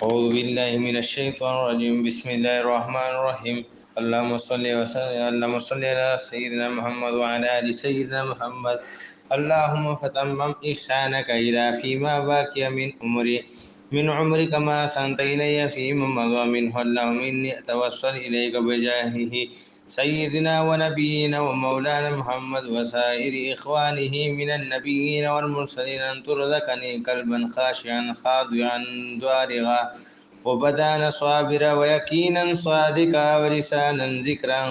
أعوذ بالله من الشيطان الرجيم. بسم الله الرحمن الرحيم. اللهم صل على سيدنا محمد وعلى آل سيدنا محمد. اللهم فتمم إحسانك إلى فيما باقي من عمرك ما أحسنت إلي فيما مضى منه. اللهم إني أتوسل إليك بجاهه سيدنا ونبينا ومولانا محمد وسائر إخوانه من النبيين والمرسلين أن ترزقني قلبا خاشعا خاضعا ضارعا وبدانا صابرا ويقينا صادقا ولسانا ذكرا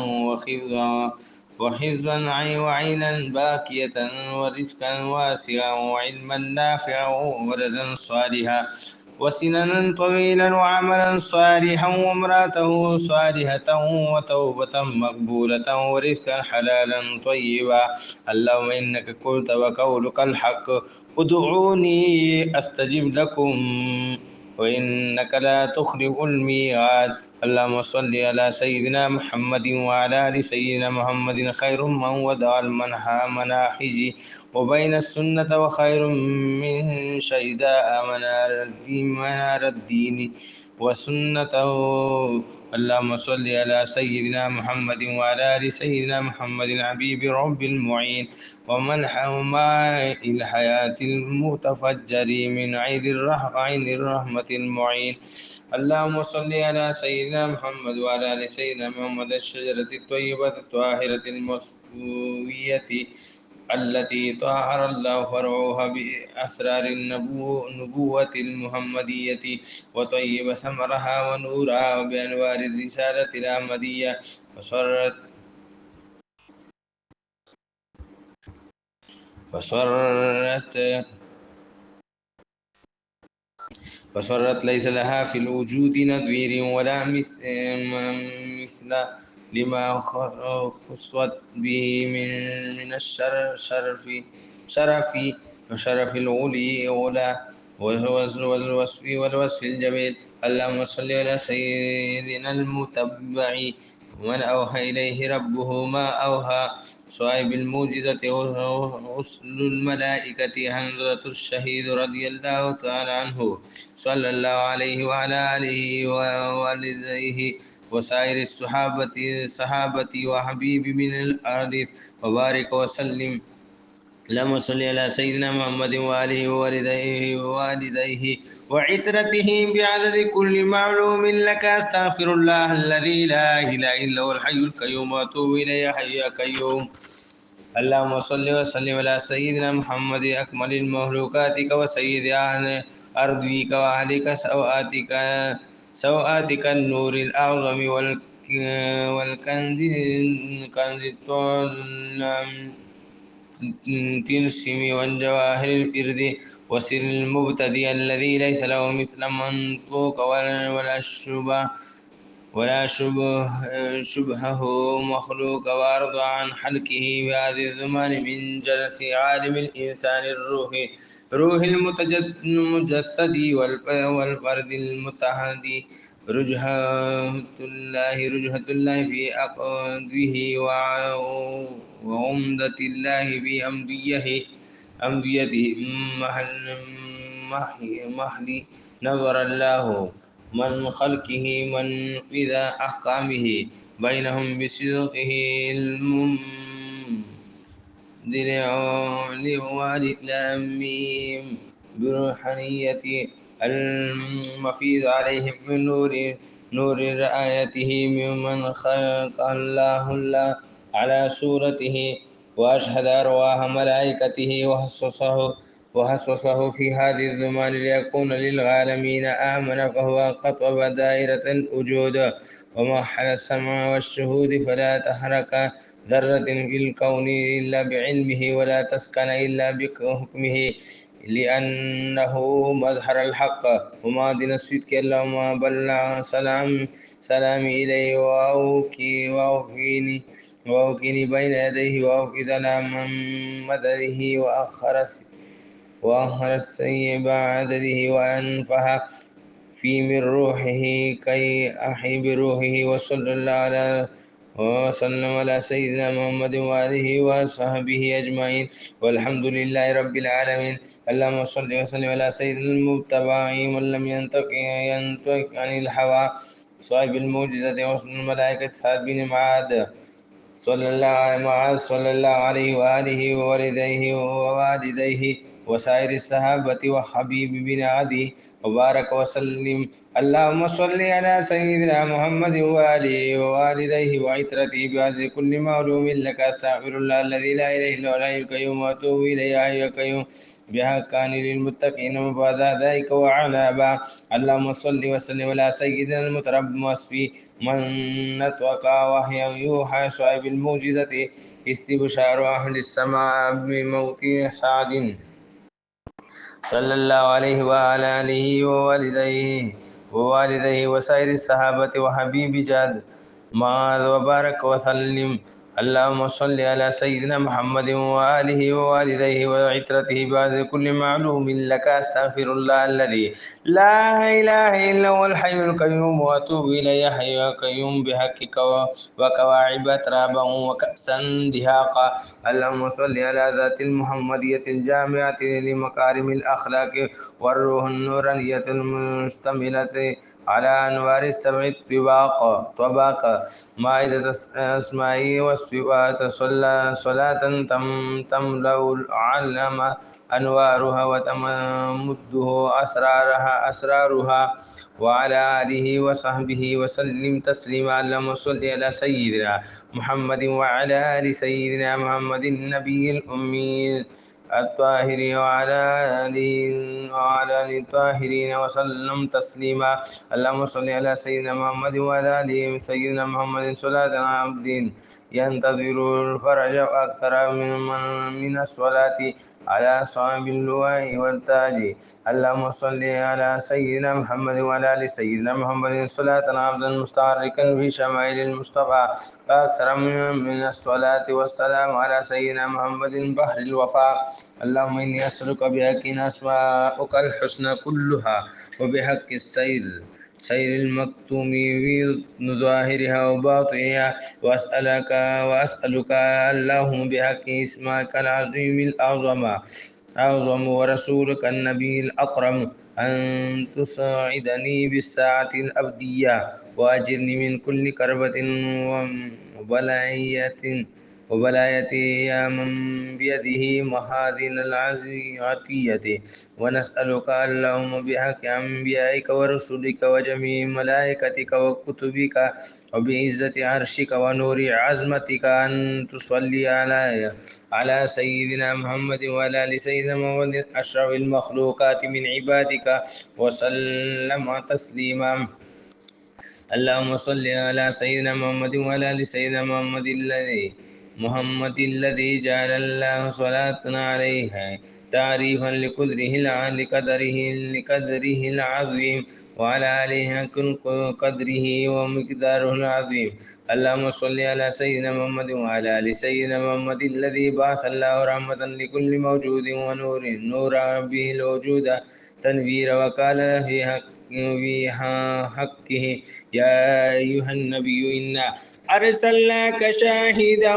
وحفظا وعينا باكية ورزقا واسعا وعلما نافعا وولدا صالحا وسننا طويلا وعملا صالحا وامراته صالحة وتوبة مقبولة ورزقا حلالا طيبا. اللهم إنك قلت وقولك الحق ادعوني أستجب لكم وإنك لا تخلف الميعاد. اللهم صل على سيدنا محمد وعلى آل سيدنا محمد خير من وضع المناحج وبين السنة وخير من شهداء منار الدين وسنته. اللهم صل على سيدنا محمد وعلى آل سيدنا محمد حبيب رب المعين وماء الحياة المتفجر من عين الرحمة المعين. اللهم صل على سيدنا محمد وعلى آل سيدنا محمد الشجرة الطيبة الطاهرة المصفوية التي طهر الله فرعها بأسرار النبوة المحمدية وطيب ثمرها ونورها بأنوار الرسالة الأحمدية فصرت ليس لها في الوجود نظير ولا مثل لما خصت به من شرف العلي والوصف الجميل. اللهم صل على سيدنا المتبع ومن أوحى إليه ربه ما أوحى صاحب الموجزة وأصل الملائكة حنظلة الشهيد رضي الله تعالى عنه صلى الله عليه وعلى آله ووالديه وسائر الصحابة وحبيب من الأرض وبارك وسلم. اللهم صل على سيدنا محمد وآله ووالديه وعترته بعدد كل معلوم لك. أستغفر الله الذي لا إله إلا هو الحي القيوم وأتوب إليه. حي يا قيوم. اللهم صل وسلم على سيدنا محمد أكمل المخلوقاتك وسيد أهل أرضك وأهلك سوآتك النور الأعظم والكنز التلسم والجواهر الفرد وسر المبتدئ الذي ليس له مثل منطوق ولا شبهه مخلوق وارضى عن حلقه بهذه الزمان من جلس عالم الإنسان روح المجسد والفرد المتحدي رجهة الله في أقدره وعمدة الله في أمديته محل نظر الله من خلقه من إذا أحكامه بينهم بصدقه والإسلام بروحانية المفيض عليهم من نور رآيته ممن خلق الله على صورته وأشهد أرواح ملائكته وحصصه في هذه الزمان ليكون للعالمين آمنا فهو قطب دائرة الوجود ومحل السمع والشهود فلا تحرك ذرة في الكون إلا بعلمه ولا تسكن إلا بحكمه لأنه مظهر الحق ومعدن الصدق. اللهم بلغ سلامي إليه وأوقيني بين يديه وأوقظ على مدده وأخر السيء بعدده وأنفح في من روحه كي أحي بروحه. وصلى الله على وسلم على سيدنا محمد وآله وصحبه أجمعين، والحمد لله رب العالمين. اللهم صل وسلم على سيدنا المتبع من لم ينطق عن الهوى، صاحب الموجزة وحسن الملائكة سعد بن معاذ صلى الله عليه وآله ووالديه وسائر الصحابة وحبيب بن عدي وبارك وسلم. اللهم صل على سيدنا محمد وآله ووالديه وعترته بعد كل معلوم لك. أستغفر الله الذي لا إله إلا هو الحي القيوم وأتوب إليه يا حي يا قيوم بحقان للمتقين مفازا ذلك وعنابا. اللهم صل وسلم على سيدنا المترب مصفي من نطق وحي يوحى صاحب الموجزة استبشار أهل السماء بموت سعد صلى الله عليه وعلى آله ووالديه وسائر الصحابة وحبيب جاد معاذ وبارك وسلم. اللهم صل على سيدنا محمد وآله ووالديه وعترته بعد كل معلوم لك. أستغفر الله الذي لا إله إلا هو الحي القيوم وأتوب إليه يا حي يا قيوم بحقك وكواعب ترابا وكأسا دهاقا. اللهم صل على ذات المحمدية الجامعة لمكارم الأخلاق والروح النورانية المشتملة على أنوار السبع طباق مائدة أسمائه والصفات صلاة تملأ العالم أنوارها وتمده أسرارها وعلى آله وصحبه وسلم تسليما. اللهم صل على سيدنا محمد وعلى آل سيدنا محمد النبي الأمي الطاهر وعلى آله الطاهرين وسلم تسليما. اللهم صل على سيدنا محمد وعلى آل سيدنا محمد صلاة عبد ينتظر الفرج أكثر من الصلاة على صاحب اللواء والتاج. اللهم صل على سيدنا محمد وعلى آل سيدنا محمد صلاة عبدا مستغرقا في شمائل المصطفى فأكثر من الصلاة والسلام على سيدنا محمد بحر الوفاء. اللهم إني أسألك بحق أسماءك الحسنى كلها وبحق سير المكتوم في ظاهرها وباطنها وأسألك اللهم بحق اسمك العظيم الأعظم ورسولك النبي الأكرم أن تساعدني بالساعة الأبدية وأجرني من كل كربة وبلاية يا من بيده محاذن العطية. ونسألك اللهم بحق أنبيائك ورسلك وجميع ملائكتك وكتبك وبعزة عرشك ونور عظمتك أن تصلي على سيدنا محمد وعلى آل سيدنا محمد أشرف المخلوقات من عبادك وسلم تسليما. اللهم صل على سيدنا محمد وعلى آل سيدنا محمد الذي جعل الله صلاتنا عليه تعريفا لقدره العظيم وعلى آله قدره ومقداره العظيم. اللهم صل على سيدنا محمد وعلى آل سيدنا محمد الذي بعث الله رحمة لكل موجود نورا به الوجود تنوير وقال في حقه يا أيها النبي إنا أرسلناك شاهدا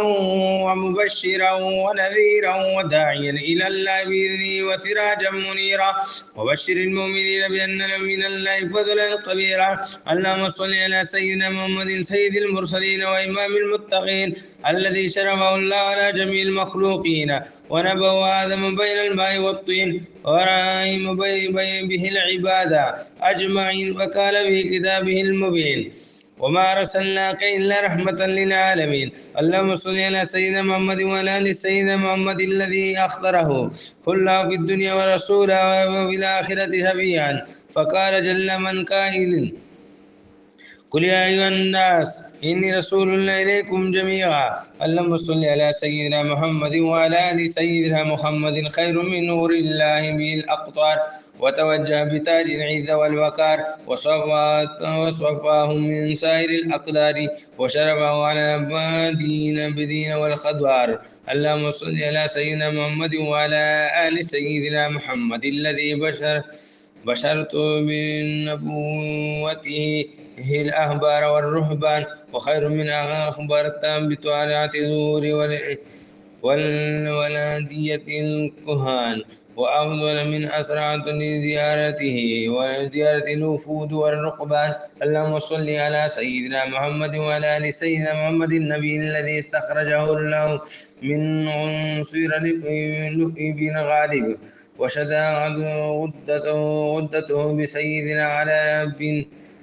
ومبشرا ونذيرا وداعيا إلى الله بإذنه وسراجا منيرا وبشر المؤمنين بأن من الله فضلا كبيرا. اللهم صل على سيدنا محمد سيد المرسلين وإمام المتقين الذي شرفه الله على جميع المخلوقين ونبأ آدم بين الماء والطين ورحم به العباد أجمعين وقال في كتابه المبين وما أرسلناك إلا رحمة للعالمين. اللهم صل على سيدنا محمد وعلى آل سيدنا محمد الذي أخبره كله في الدنيا ورسوله وفي الآخرة شفيعا فقال جل من قائل قل يا أيها الناس إني رسول الله إليكم جميعا. اللهم صل على سيدنا محمد وعلى آل سيدنا محمد خير من نور الله به الأقطار وتوجه بتاج العز والوقار وصفاه من سائر الأقدار وشرفه على بدين والخضار. اللهم صل على سيدنا محمد وعلى آل سيدنا محمد الذي بشرت بنبوته الأحبار والرهبان، وخير من أخبرت بطالعة الزور والولادية الكهان، وأفضل من أسرعة لزيارته وزيارة الوفود والرقبان. اللهم صل على سيدنا محمد وعلى آل سيدنا محمد النبي الذي استخرجه الله من عنصر لؤي بن غالب، وشدى غدته بسيدنا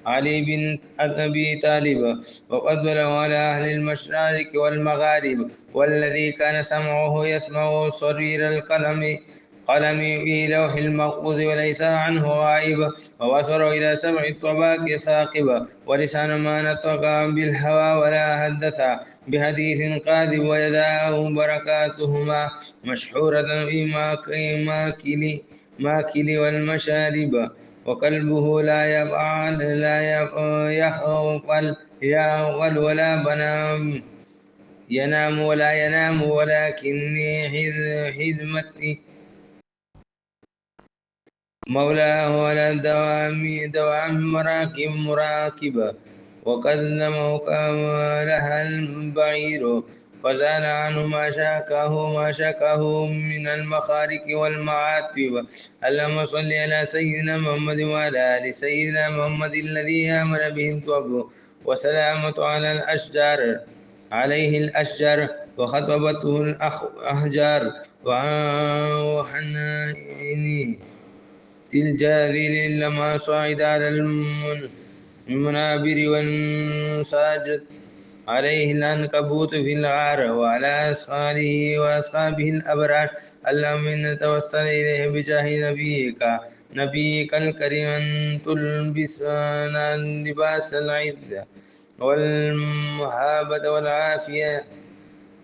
علي بن أبي طالب، وفضله على أهل المشارق والمغارب، والذي كان سمعه يسمع صرير قلم في لوح المحفوظ وليس عنه غائب، وبصر إلى سبع الطباق ثاقب، ولسان ما نطق بالهوى ولا حدث بحديث كاذب، ويداه بركاتهما مشحورة في ماكل والمشارب، وقلبه لا يغفل ولا ينام ولكني حزمتي مولاه على دوام مراكبة، وقدمه كمالها البعير، فزال عنه ما شاكه من المخارق والمعاتب. اللهم صل على سيدنا محمد وعلى آل سيدنا محمد الذي آمن به الكفر وسلامة عليه الأشجار، وخطبته الأحجار، وحنائني الجاذل لما صعد على المنابر، وانساجت عليه العنكبوت في الغار، وعلى وأصحابه الأبرار. اللهم إنا نتوسل إليه بجاه نبيك الكريم أن تلبسنا لباس العزة والمهابة والعافية،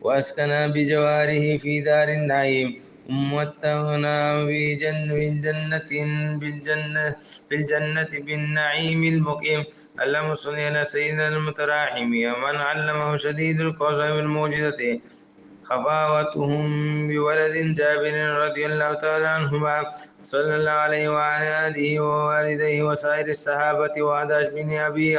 وأسكنا بجواره في دار النعيم، ومتعنا في الجنة بالنعيم المقيم. اللهم صل على سيدنا المتراحم ومن علمه شديد القوى بالموجزة خفاوتهم بولد جابر رضي الله تعالى عنهما، صلى الله عليه وعلى آله ووالديه وسائر الصحابة وعداش بن أبي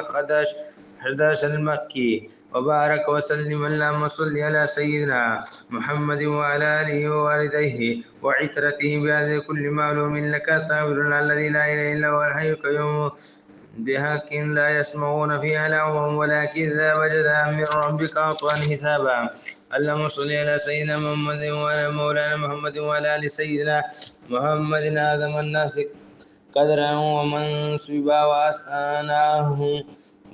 حداش المكي، وبارك وسلم. اللهم صل على سيدنا محمد وعلى آله ووالديه وعترته بهذا كل معلوم لك. أستغفر الله الذي لا إله إلا هو الحي القيوم بحق لا يسمعون فيها لغوا ولا كذاب جزاء من ربك عطوا حسابا. اللهم صل على سيدنا محمد وعلى مولانا محمد وعلى آل سيدنا محمد آدم الناس قدرا ومنصبا وأسأناه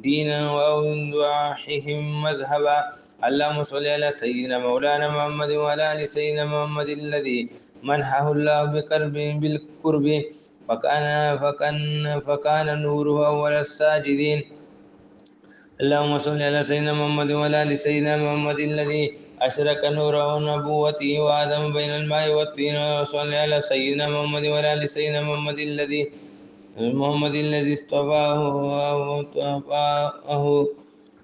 دينا وأوضاحهم مذهبا. اللهم صل على سيدنا مولانا محمد وعلى آل سيدنا محمد الذي منحه الله بالقرب، فكان نوره أول الساجدين. اللهم صل على سيدنا محمد وعلى آل سيدنا محمد الذي أشرك نوره نبوته وآدم بين الماء والطين. وصل على سيدنا محمد وعلى آل سيدنا محمد الذي اصطفاه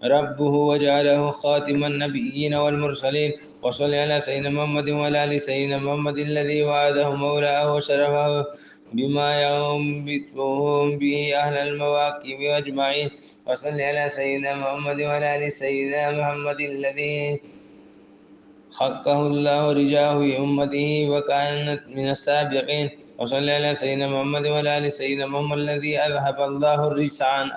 ربه وجعله خاتم النبيين والمرسلين. وصل على سيدنا محمد وعلى آل سيدنا محمد الذي وعده مولاه وشرفه بما ينبتهم به أهل المواكب أجمعين. وصل على سيدنا محمد وعلى آل سيدنا محمد الذي حقه الله رجاه في أمته وكانت من السابقين. وصل على سيدنا محمد وعلى آل سيدنا محمد الذي أذهب الله الرجس عن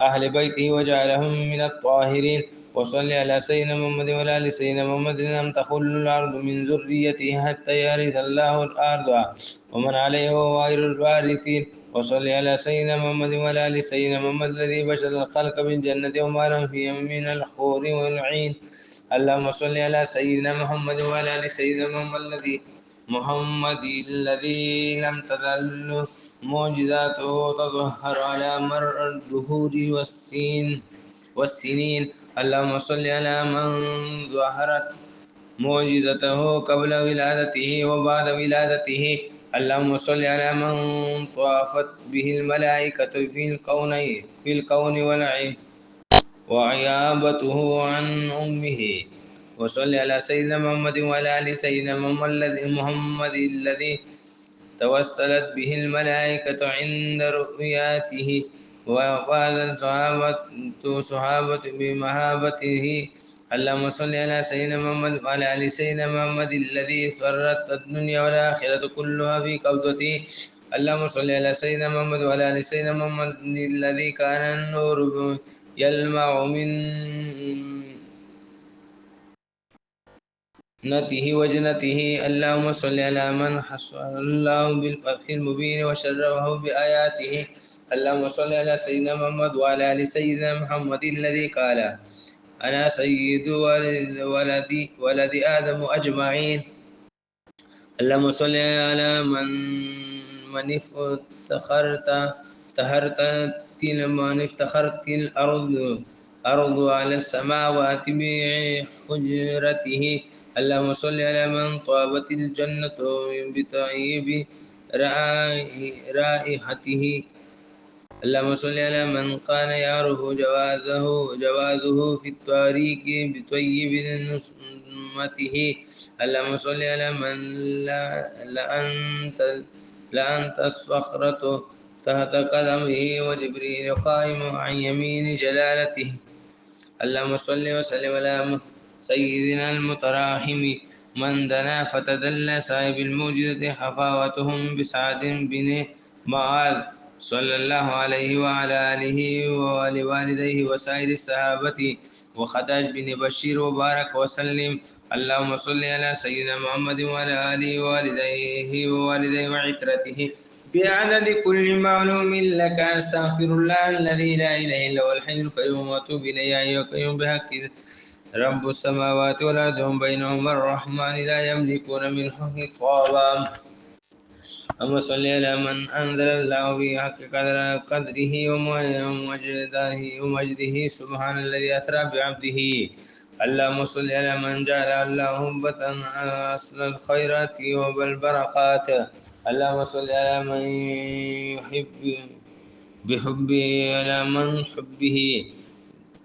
أهل بيته وجعلهم من الطاهرين. وصل على سيدنا محمد وعلى آل سيدنا محمد لم تخل الأرض من ذريته حتى يرث الله الأرض ومن عليه وغير الوارثين. وصل على سيدنا محمد وعلى آل سيدنا محمد الذي بشر الخلق بالجنة وما لهم فيها من الخور والعين. اللهم صل على سيدنا محمد وعلى آل سيدنا محمد الذي لم تزل معجزاته تظهر على مر الدهور والسنين. اللهم صل على من ظهرت معجزته قبل ولادته وبعد ولادته. اللهم صل على من طافت به الملائكة في الكون وعيابته عن أمه. وصل على سيدنا محمد وعلى آل سيدنا محمد الذي توسلت به الملائكة عند رؤياته، وفاز الصحابة بمهابته. اللهم صل على سيدنا محمد وعلى آل سيدنا محمد الذي سرت الدنيا والآخرة كلها في قبضته. اللهم صل على سيدنا محمد وعلى آل سيدنا محمد الذي كان النور يلمع من نته وجنته. اللهم صل على من حصل الله بالفتح المبين وشرفه بآياته. اللهم صل على سيدنا محمد وعلى آل سيدنا محمد الذي قال: أنا سيد ولد آدم أجمعين. اللهم صل على من افتخرت الأرض على السماوات بحجرته. اللهم صل على من طابت الجنة بطيب رائحته. اللهم صل على من كان يعرف جوازه في الطريق بطيب نسمته. اللهم صل على من لأنت الصخرة تحت قدمه وجبريل قائم عن يمين جلالته. اللهم صل وسلم على سيدنا المتراحم من دنا فتدلى صاحب الموجزة حفاوتهم بسعد بن معاذ صلى الله عليه وعلى آله ولوالديه وسائر الصحابة وخداج بن بشير وبارك وسلم. اللهم صل على سيدنا محمد وعلى آله ووالديه وعترته بعدد كل معلوم لك. أستغفر الله الذي لا إله إلا هو الحي القيوم وأتوب إليه. يا أيها القيوم بحق رب السماوات والأرض هم بينهما الرحمن لا يملكون منه خطابا. اللهم صل على من أنزل الله في حق قدره ومجده. سبحان الذي أسرى بعبده. اللهم صل على من جعل الله هبة أصل الخيرات والبركات. اللهم صل على من يحب بحبه، على من حبه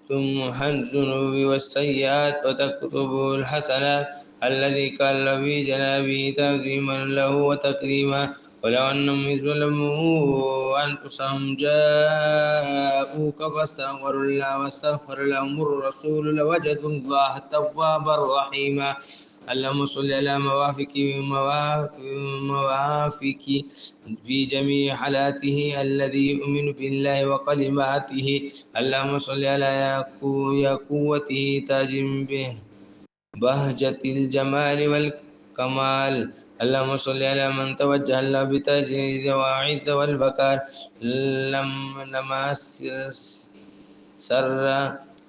تمحى الذنوب والسيئات وتكتب الحسنات. الذي قال في جنابه تعظيما له وتكريما. ولو أنهم إذ ظلموا أنفسهم جاءوك فاستغفروا الله واستغفر لهم الرسول لوجدوا الله توابا رحيما. اللهم صل على موافق في جميع حالاته الذي يؤمن بالله وكلماته. اللهم صل على يا قوته تاج به بهجة الجمال والكمال. اللهم صل على من توجه الله بتاج الواعد والبكار لما سر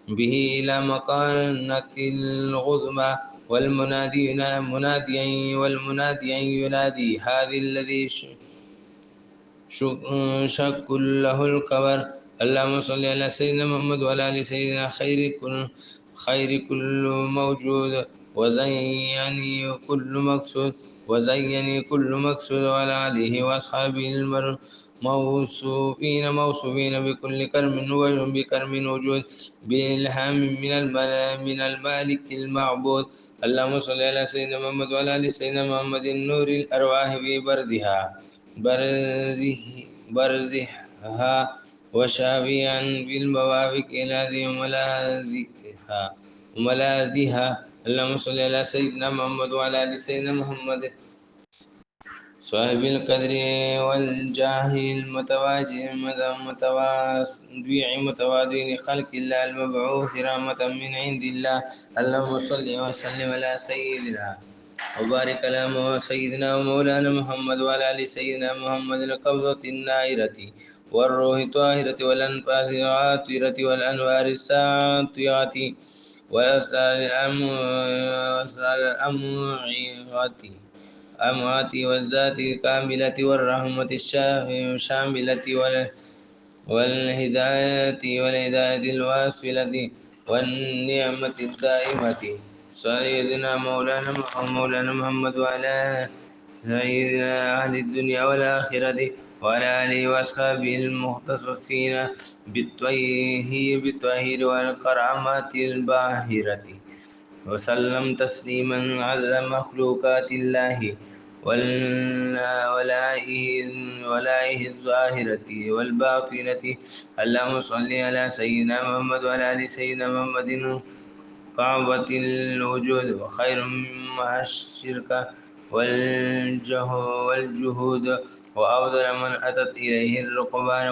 به إلى مكانة الغظمى والمنادي ينادي هذه الذي شك له الكبر. اللهم صل على سيدنا محمد وعلى آل سيدنا خير كل موجود وزيني كل مقصود وعلى آله وأصحابه موصوفين بكل كرم بكرم وجود بإلهام من المالك المعبود. اللهم صل على سيدنا محمد وعلى آل سيدنا محمد النور الأرواح في برزها وشافيا بالموافق إلى ذي وملاذها. اللهم صل على سيدنا محمد وعلى آل سيدنا محمد صاحب القدر والجاه متواضع خلق الله المبعوث رحمة من عند الله. اللهم صل وسلم على سيدنا وبارك على سيدنا ومولانا محمد وعلى آل سيدنا محمد القبضة النائرة والروح الطاهرة والأنفاس العاطرة والأنوار الساطعة والأسرار الأموات والذات الكاملة والرحمة الشاملة والهداية الواصلة والنعمة الدائمة. سيدنا مولانا محمد وعلى سيدنا أهل الدنيا والآخرة وعلى آله وأصحابه المختصين بالطهير والكرامات الباهرة وسلم تسليما عدد مخلوقات الله والآئه الظاهرة والباطنة. اللهم صل على سيدنا محمد وعلى آل سيدنا محمد كعبة الوجود وخير مع الشرك والجهود، وأفضل من أتت إليه الركبان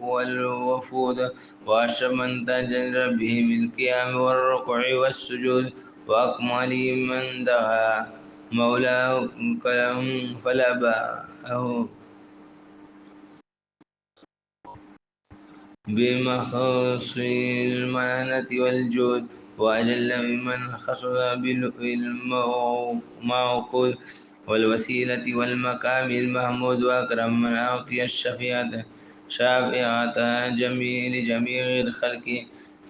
والوفود، وأشرف من تجلى به بالقيام والركوع والسجود، وأكمل من دعا مولاه كلام فلباه بمخص المعنة والجود، وأجل ممن خص بالمعقول والوسيلة والمقام المحمود، وأكرم من أعطي شافعة لجميع الخلق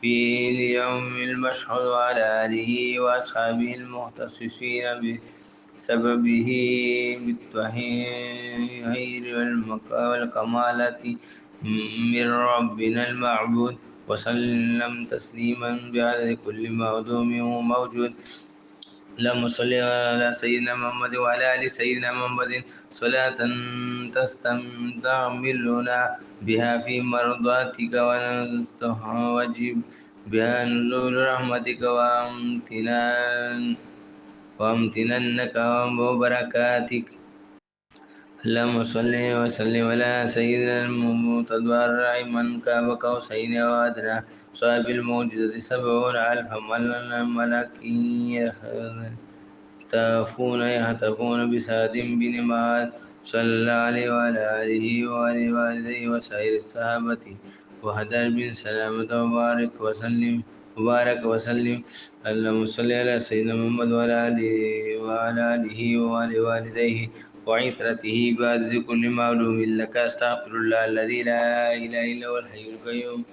في اليوم المشهود، وعلى آله وأصحابه المختصين بسببه بالتطهير والكمالات من ربنا المعبود، وسلم تسليما بعدد كل معدوم وموجود. اللهم صل على سيدنا محمد وعلى آل سيدنا محمد صلاة تستعملنا بها في مرضاتك ونستوجب بها نزول رحمتك وامتنانك وبركاتك. اللهم صل وسلم على سيدنا المتضرع من كاب قوسين أو أدنى، صاحب المعجزة 70,000 ملك يهتفون بسعد بن معاذ، صلى الله عليه وعلى آله وعلى والديه وسائر الصحابة وهدى بن سلامة وبارك وسلم. اللهم صل على سيدنا محمد وعلى آله وعلى والديه وعترته بعد كل معلوم لك. أستغفر الله الذي لا إله إلا هو الحي القيوم.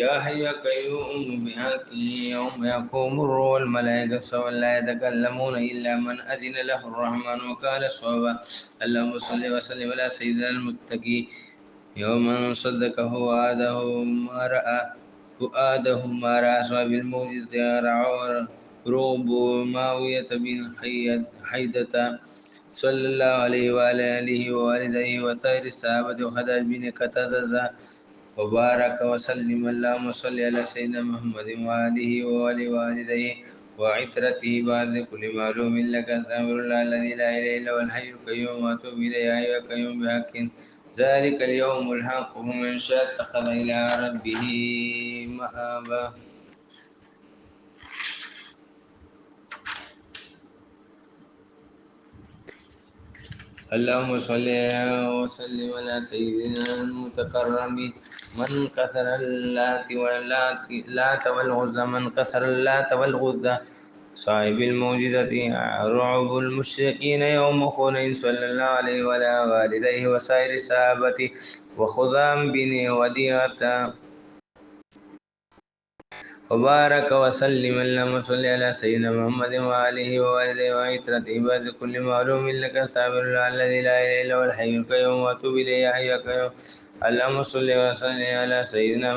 يا حي يا قيوم بحق يوم يقوم الروح والملائكة سواء لا يتكلمون إلا من أذن له الرحمن وقال صوابا. اللهم صل وسلم على سيدنا المتقي يوم صدقه فؤاده ما رأى أصحاب الموجزة رعوا رعب ماوية بن حيدة، صلى الله عليه وعلى آله ووالديه وسائر الصحابة وخدج بن قتادة وبارك وسلم. اللهم صل على سيدنا محمد وآله وآل والديه وعترته بعد كل معلوم لك. أستغفر الله الذي لا إله إلا هو الحي القيوم وأتوب إليه. يا أيها القيوم بحق ذلك اليوم الحق، ومن شاء اتخذ إلى ربه مآبا. اللهم صل وسلم على سيدنا المتكرم من كسر اللات والعزى، من كسر اللات والعزى، صاحب الموجزة رعب المشركين يوم حنين، صلى الله عليه وعلى والديه وسائر الصحابة وخذام بن وديعة وبارك وسلم. اللهم صل على سيدنا محمد وآله ووالديه وعترته بعد كل معلوم لك. أستغفر الله الذي لا إله إلا هو الحي القيوم وأتوب إليه. يا حي يا قيوم. اللهم صل وسلم على سيدنا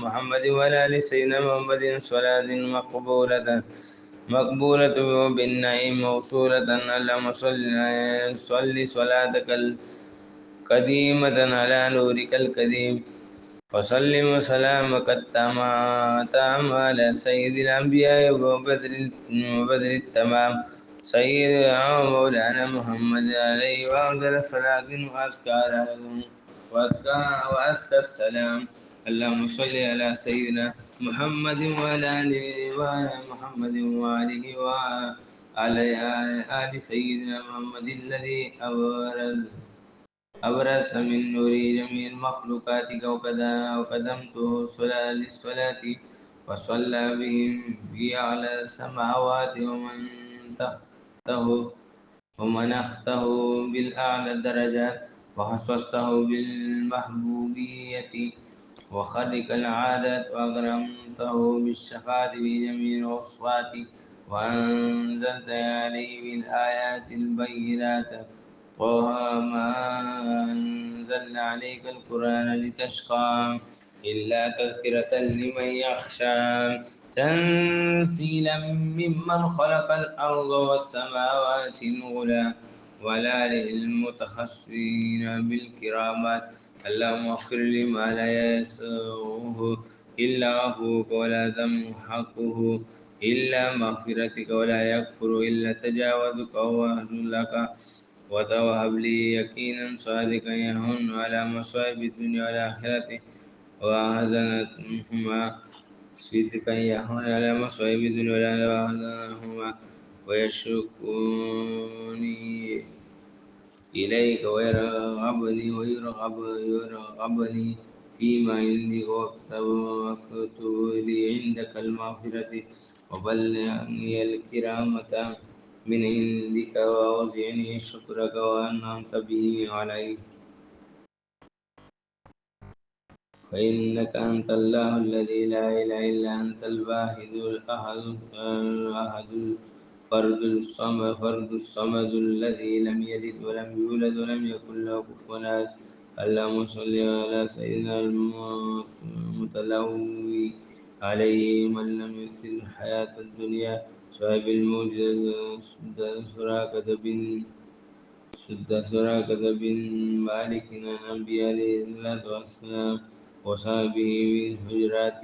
محمد وعلى آل سيدنا محمد صلاة مقبولة بالنعيم موصولة. اللهم صل صلاتك القديمة على نورك القديم، وسلم سلامك التام على سيد الأنبياء وبدر التمام، سيدنا مولانا محمد عليه وأفضل الصلاة وأزكى السلام. اللهم صل على سيدنا محمد وعلى محمد وآله وعلى آل سيدنا محمد الذي أبرزت من نور جميع المخلوقات وقدمته للصلاة، وصلى بهم في أعلى السماوات ومنحته بالأعلى الدرجات، وخصصته بالمحبوبية وخرق العادات، وأكرمته بالشفاعة في جميع الأصوات، وأنزلت عليه بالآيات البينات. طه ما أنزلنا عليك القرآن لتشقى إلا تذكرة لمن يخشى، تنزيلا ممن خلق الأرض والسماوات العلى، وعلى آله المتخصصين بالكرامات. اللهم اغفر لي ما لا يسعه إلا عفوك ولا تمحقه إلا مغفرتك ولا يكفر إلا تجاوزك وهب لك وتوهب لي يقينا صادقا يهون على مصائب الدنيا والآخرة وحزنتهما صدقا يهون على مصائب الدنيا والآخرة وحزنهما ويشكوني إليك ويرغبني فيما عندي واكتب لي عندك المغفرة وبلغني الكرامة من عندك وأوزعني شكرك وأنعمت به علي فإنك أنت الله الذي لا إله إلا أنت الواحد الأحد فرد الصمد الذي لم يلد ولم يولد ولم يكن له كفوا أحد. اللهم صل على سيدنا المتلوي عليه من لم يكثر الحياة الدنيا صاحب الموجة سراقة بن مالك عن الأنبياء عليه الصلاة والسلام وصحبه بالحجرات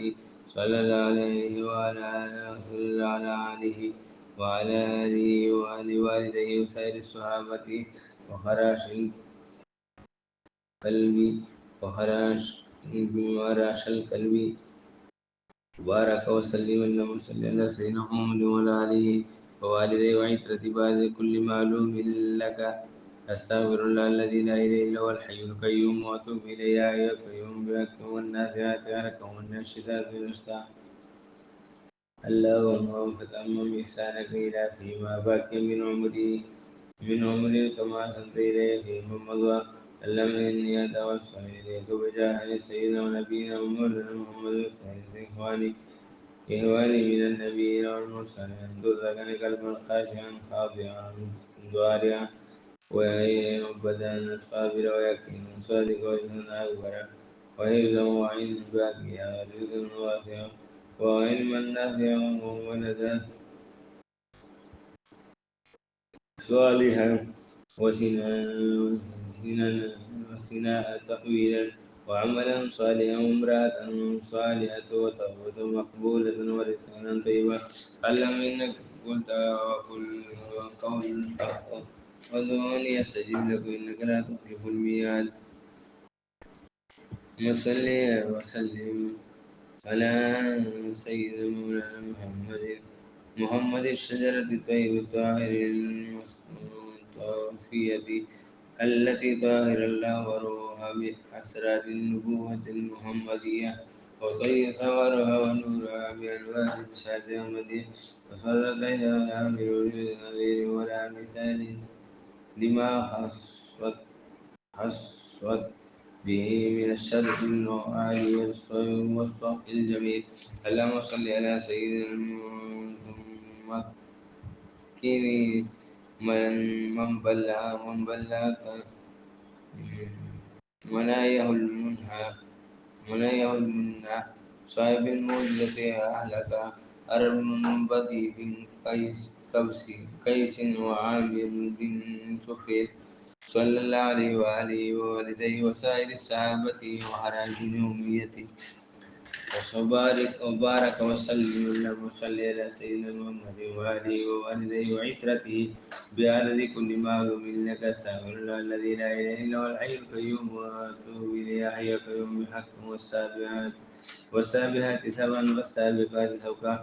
صلى الله عليه وعلى آله وعلى والديه وسائر الصحابة وخراش القلب وخراش القلب بارك وسلم اللهم صل على سيدنا محمد وعلى آله ووالديه وعترة بعد كل معلوم لك أستغفر الله الذي لا إله إلا هو الحي القيوم وأتوب إليه يا أيها القيوم بك والنازعات غرقا والناشدات بالمستعان اللهم فتمم إحسانك إلى فيما بقي من عمري كما أحسنت إلي فيما مضى اللهم إني أتوسل إليك بجاه سيدنا ونبينا ومولانا محمد وسائر إخواني من النبيين والمرسلين انظر قلبا خاشعا خاضعا ضارعا وبدنا صابرا ويقينا صادقا وجسدا أكبر وحفظا وعلما باقيا ورزقا واسعا وعلما نافعا وولدا صالحا وسناء طويلا وعملا صالحا وامرأة صالحة وتوبة مقبولة ورزقا طيبا. اللهم إنك قلت وقل قول الحق وادعوني أستجب لك إنك لا تخلف الميعاد. وصلي وسلم على سيدنا مولانا محمد الشجرة الطيبة الطاهر المصطفية التي طاهر الله وروها بأسرار النبوة المحمدية وطيب ثمرها ونورها بأنوار الرشاد أحمدية وصلت إلى الأمر والنذير ولا مثال لما حصت به من الشرف العالي والصف الجميل. اللهم صل على سيدنا المكين من بلغت منايه المنى صاحب المعجزة أهلك أربدي بن قيس وعامر بن شفير صلى الله عليه وآله ووالديه وسائر الصحابة وحراج أميته وبارك وسلم اللهم صل على سيدنا محمد وآله ووالديه وعترته بعدد كل معلوم لك أستغفر الله الذي لا إله إلا هو الحي القيوم وأتوب إليه يا حي القيوم بحق والسابحات سبعا والسابقات سبقا.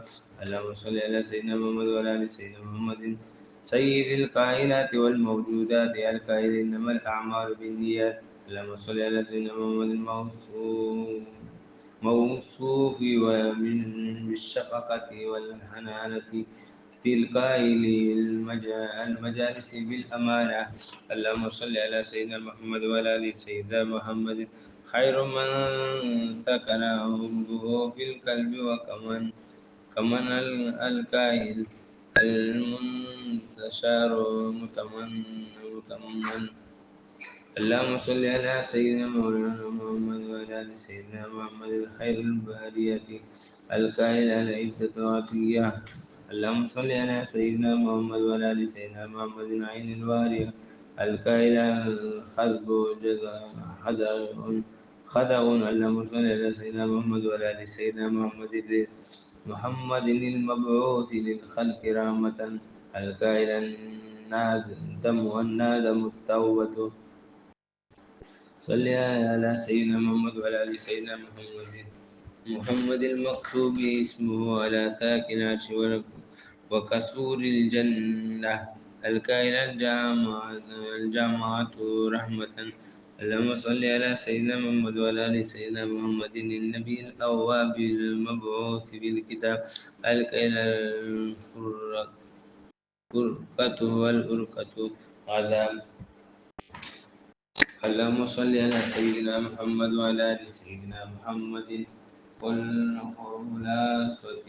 اللهم صل على سيدنا محمد وعلى آل سيدنا محمد سيد الكائنات والموجودات القائل إنما الأعمال بالنيات. اللهم صل على سيدنا محمد موصوف بالشفقة والحنانة في القائل المجالس بالأمانة. اللهم صل على سيدنا محمد وعلى آل سيدنا محمد خير من سكن حبه في القلب كمن الكاهل المنتشر متمن. اللهم صل على سيدنا مولانا محمد وعلى آل سيدنا محمد خير البرية الكائن العدة عطية. اللهم صل على سيدنا محمد وعلى آل سيدنا محمد عين الوارية الكائن الخذب خدع اللهم صل على سيدنا محمد وعلى آل سيدنا محمد المبعوث للخلق رحمة الكائن النادم والنادم التوبة صل على سيدنا محمد وعلى آل سيدنا محمد المكتوب اسمه على ساكن العرش وكسور الجنة الكائن الجامعة رحمة اللهم صل على سيدنا محمد وعلى آل سيدنا محمد النبي الأواب المبعوث بالكتاب الكائن الفرقة والأرقة عذاب اللهم صل على سيدنا محمد وعلى آل سيدنا محمد والخلاصة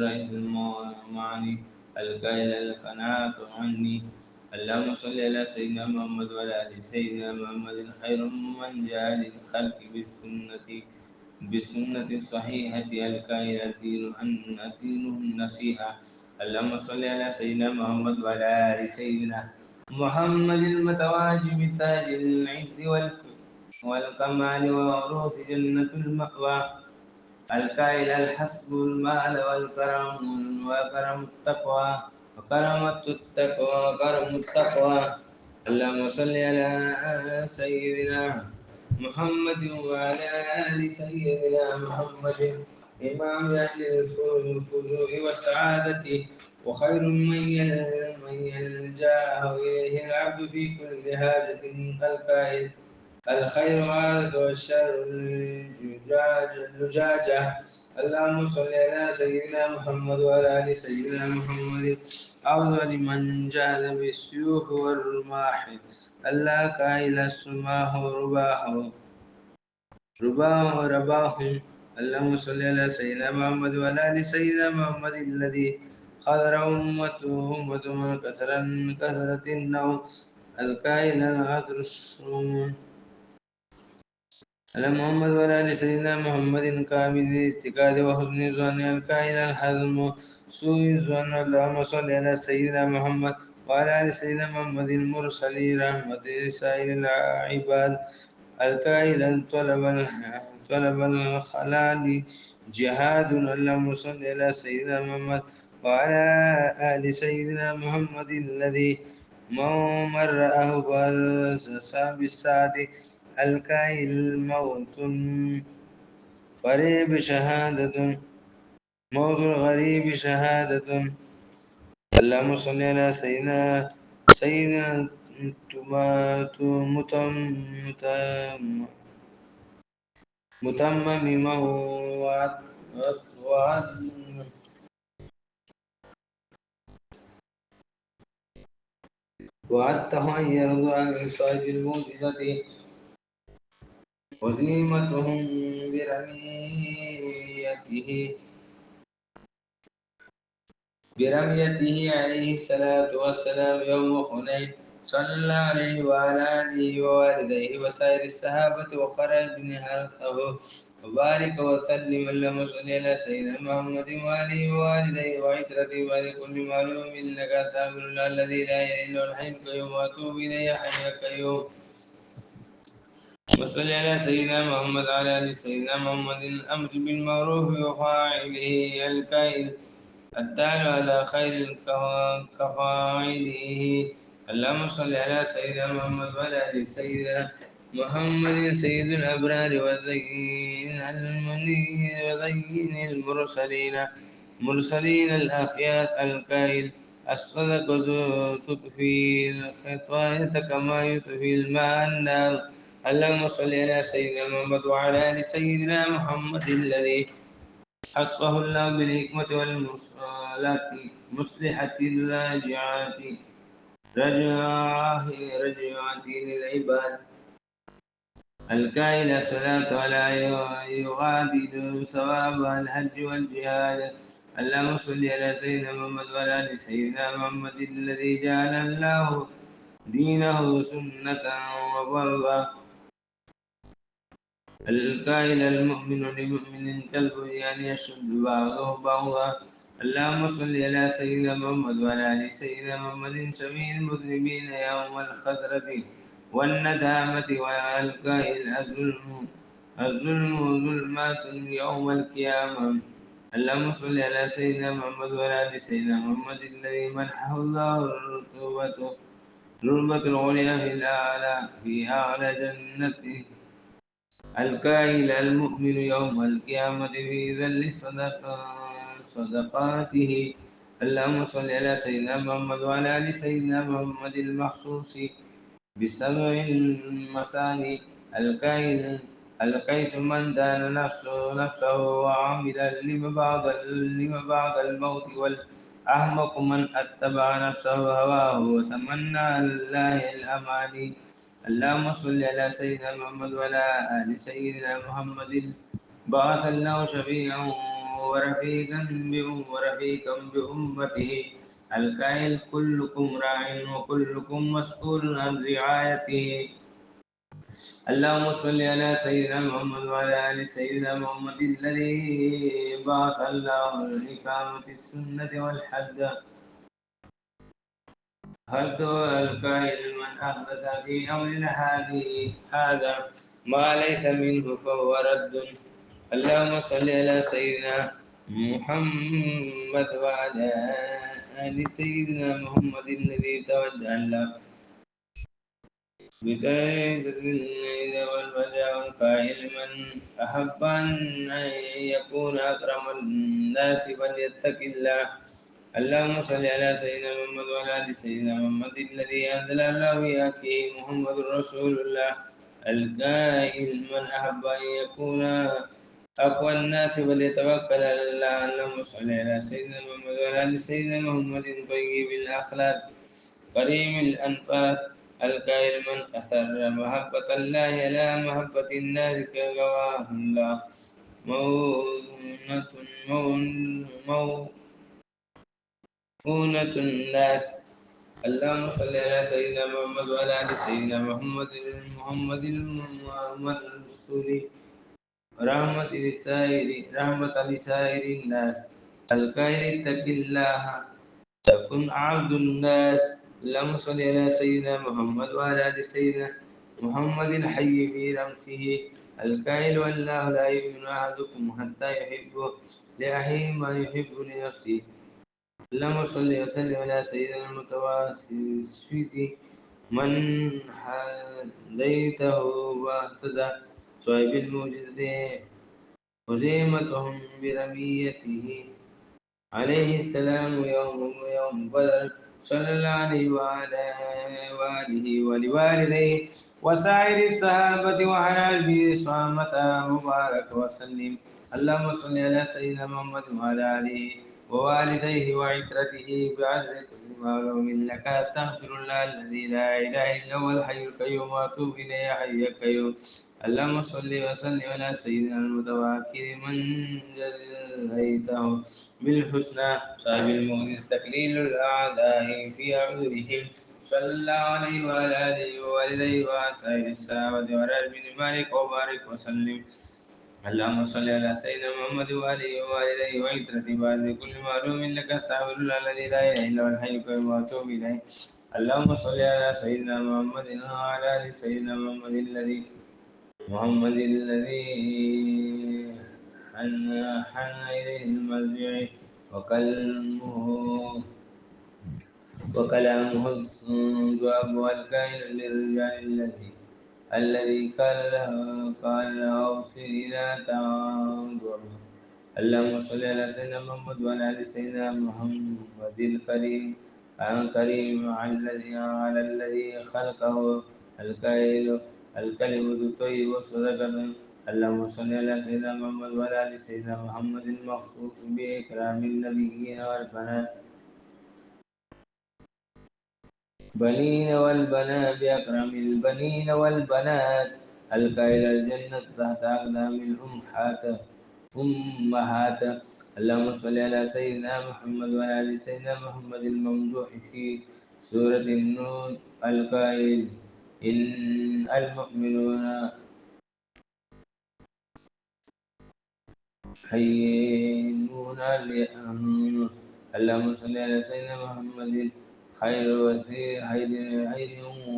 رئيس المعاني القائل القناعة عني اللهم صل على سيدنا محمد وعلى آل سيدنا محمد خير من جاء للخلق بالسنة الصحيحة القائل الدين النصيحة اللهم صل على سيدنا محمد وعلى آل سيدنا محمد المتواجب تاج العز والكمال وعروس جنة المأوى الكائل الحسب المال وكرم التقوى وكرم التقوى اللهم صل على سيدنا محمد وعلى آل سيدنا محمد إمام أهل الفجور والسعادة وخير من يلجأ إليه العبد في كل حاجة الكائن الخير عادة والشر اللجاجة اللهم صل على سيدنا محمد وعلى آل سيدنا محمد أفضل من جاهد بالسيوف والرماح الله كائل السماه رباهم اللهم صل على سيدنا محمد وعلى آل سيدنا محمد الذي خضر أمة من كثرة النوم الكائن الغدر السموم على محمد وعلى آل سيدنا محمد كامل الاعتقاد وحسن الظن الكائن الحزم سوء الظن اللهم صل على سيدنا محمد وعلى آل سيدنا محمد المرسل رحمة لسائر العباد الكائن طلب الخلال جهاد اللهم صل على سيدنا محمد وعلى آل سيدنا محمد الذي من رآه فالسسى بالسعد الكائن غريب شهادة موت الغريب شهادة اللهم صل على سيدنا متمم من وعدته أن يرضى عن صاحب الموجزة وزيمتهم برميته عليه الصلاة والسلام يوم حنين صلى الله عليه وعلى آله ووالديه وسائر الصحابة وخرج بن حلقه وبارك وسلم اللهم صل على سيدنا محمد وآله ووالديه وعترته ولكل معلوم إنك أستغفر الله الذي لا إله إلا هو الحي القيوم وأتوب إليه حي القيوم وصل على سيدنا محمد وعلى آل سيدنا محمد الأمر بالمعروف وفاعله الكائن الدال على خير كفاعله اللهم صل على سيدنا محمد وعلى آل سيدنا محمد سيد الأبرار وزين المنير وزين مرسلين الأخيار الكائل الصدقة تطفي الخطايا كما يطفي الماء النار اللهم صل على سيدنا محمد وعلى آل سيدنا محمد الذي حصه الله بالحكمة والمرسلات مصلحة الراجعات رجعات للعباد الكائن الصلاة ولا يغادر ثواب الحج والجهاد اللهم صل على سيدنا محمد وعلى آل سيدنا محمد الذي جعل الله دينه سنة وفرضا القائل المؤمن لمؤمن كالبنيان يشد بعضه بعضا. اللهم صل على سيدنا محمد وعلى آل سيدنا محمد شفيع المذنبين يوم الخزرة والندامة. والقائل الظلم ظلمات يوم القيامة. اللهم صل على سيدنا محمد وعلى آل سيدنا محمد الذي منحه الله الرتبة العليا في أعلى جنته. القائل المؤمن يوم القيامة في ذل صدقاته. اللهم صل على سيدنا محمد وعلى آل سيدنا محمد المخصوص بسبع المثاني. القائل القيس من دان نفسه وعمل لما بعد الموت. والأحمق من اتبع نفسه هواه وتمنى على الله الأماني. اللهم صل على سيدنا محمد وعلى آل سيدنا محمد بعث الله شفيعا ورفيقا بأمته. القائل كلكم راع وكلكم مسؤول عن رعايته. اللهم صل على سيدنا محمد وعلى آل سيدنا محمد الذي بعث الله لإقامة السنة والحد. هل القائل من أحدث في أمرنا هذا ما ليس منه فهو رد. اللهم صل على سيدنا محمد وعلى آل سيدنا محمد الذي توجه له بتوحيد الليل والبدع. القائل من أحب أن يكون أكرم الناس فليتق الله. اللهم صل على سيدنا محمد وعلى آل سيدنا محمد الذي أنزل الله بحقه محمد رسول الله. القائل من أحب أن يكون أقوى الناس فليتوكل على الله. اللهم صل على سيدنا محمد وعلى آل سيدنا محمد طيب الأخلاق كريم الأنفاس. القائل من أثر محبة الله على محبة الناس كغواه الله مؤونة مؤونة الناس. اللهم صل على سيدنا محمد وعلى آل سيدنا محمد المرسول رحمة لسائر الناس. القائل اتق الله تكن عبد الناس. اللهم صل على سيدنا محمد وعلى آل سيدنا محمد الحي في رمسه. القائل والله لا يؤمن أحدكم حتى يحب لأخيه ما يحب لنفسه. اللهم صل وسلم على سيدنا المتوسط من هديته واهتدى صاحب الموجزة هزيمتهم برميته عليه السلام يوم بدر. صلى الله عليه وعلى آله ولوالديه وسائر الصحابة وعلى به صامت مبارك وسلم. اللهم صل على سيدنا محمد وعلى آله ووالديه وعترته بعدد كل معلوم لك. أستغفر الله الذي لا إله إلا هو الحي القيوم وأتوب إليه يا حي يا قيوم. اللهم صل وسلم على سيدنا المتوكل من جزيته بالحسنى صاحب المؤمن تقليل الأعداء في أعينهم. صلى الله عليه وعلى آله ووالديه وسائر الصحابة وعلى بن مالك وبارك وسلم. اللهم صل على سيدنا محمد وآله ووالديه وعترته بعد كل معلوم لك. أستغفر الله الذي لا إله إلا هو الحي القيوم وأتوب إليه. اللهم صل على سيدنا محمد وعلى آل سيدنا محمد الذي حن إليه المرجع وكلامه الصواب. والكائن للرجال الذي قال له أوصي إلى تنظر. اللهم صل على سيدنا محمد وعلى آل سيدنا محمد الكريم على الذي خلقه. القائل الكلمة الطيب صدقة. اللهم صل على سيدنا محمد وعلى آل سيدنا محمد المخصوص بإكرام النبيين والبنات بأكرم البنين والبنات. القائل الجنة تحت أقدام الأمهات. اللهم صل على سيدنا محمد وعلى آل سيدنا محمد الممدوح في سورة النور. القائل إن المؤمنون حيينا اللهم صل على سيدنا محمد خير وسيل خير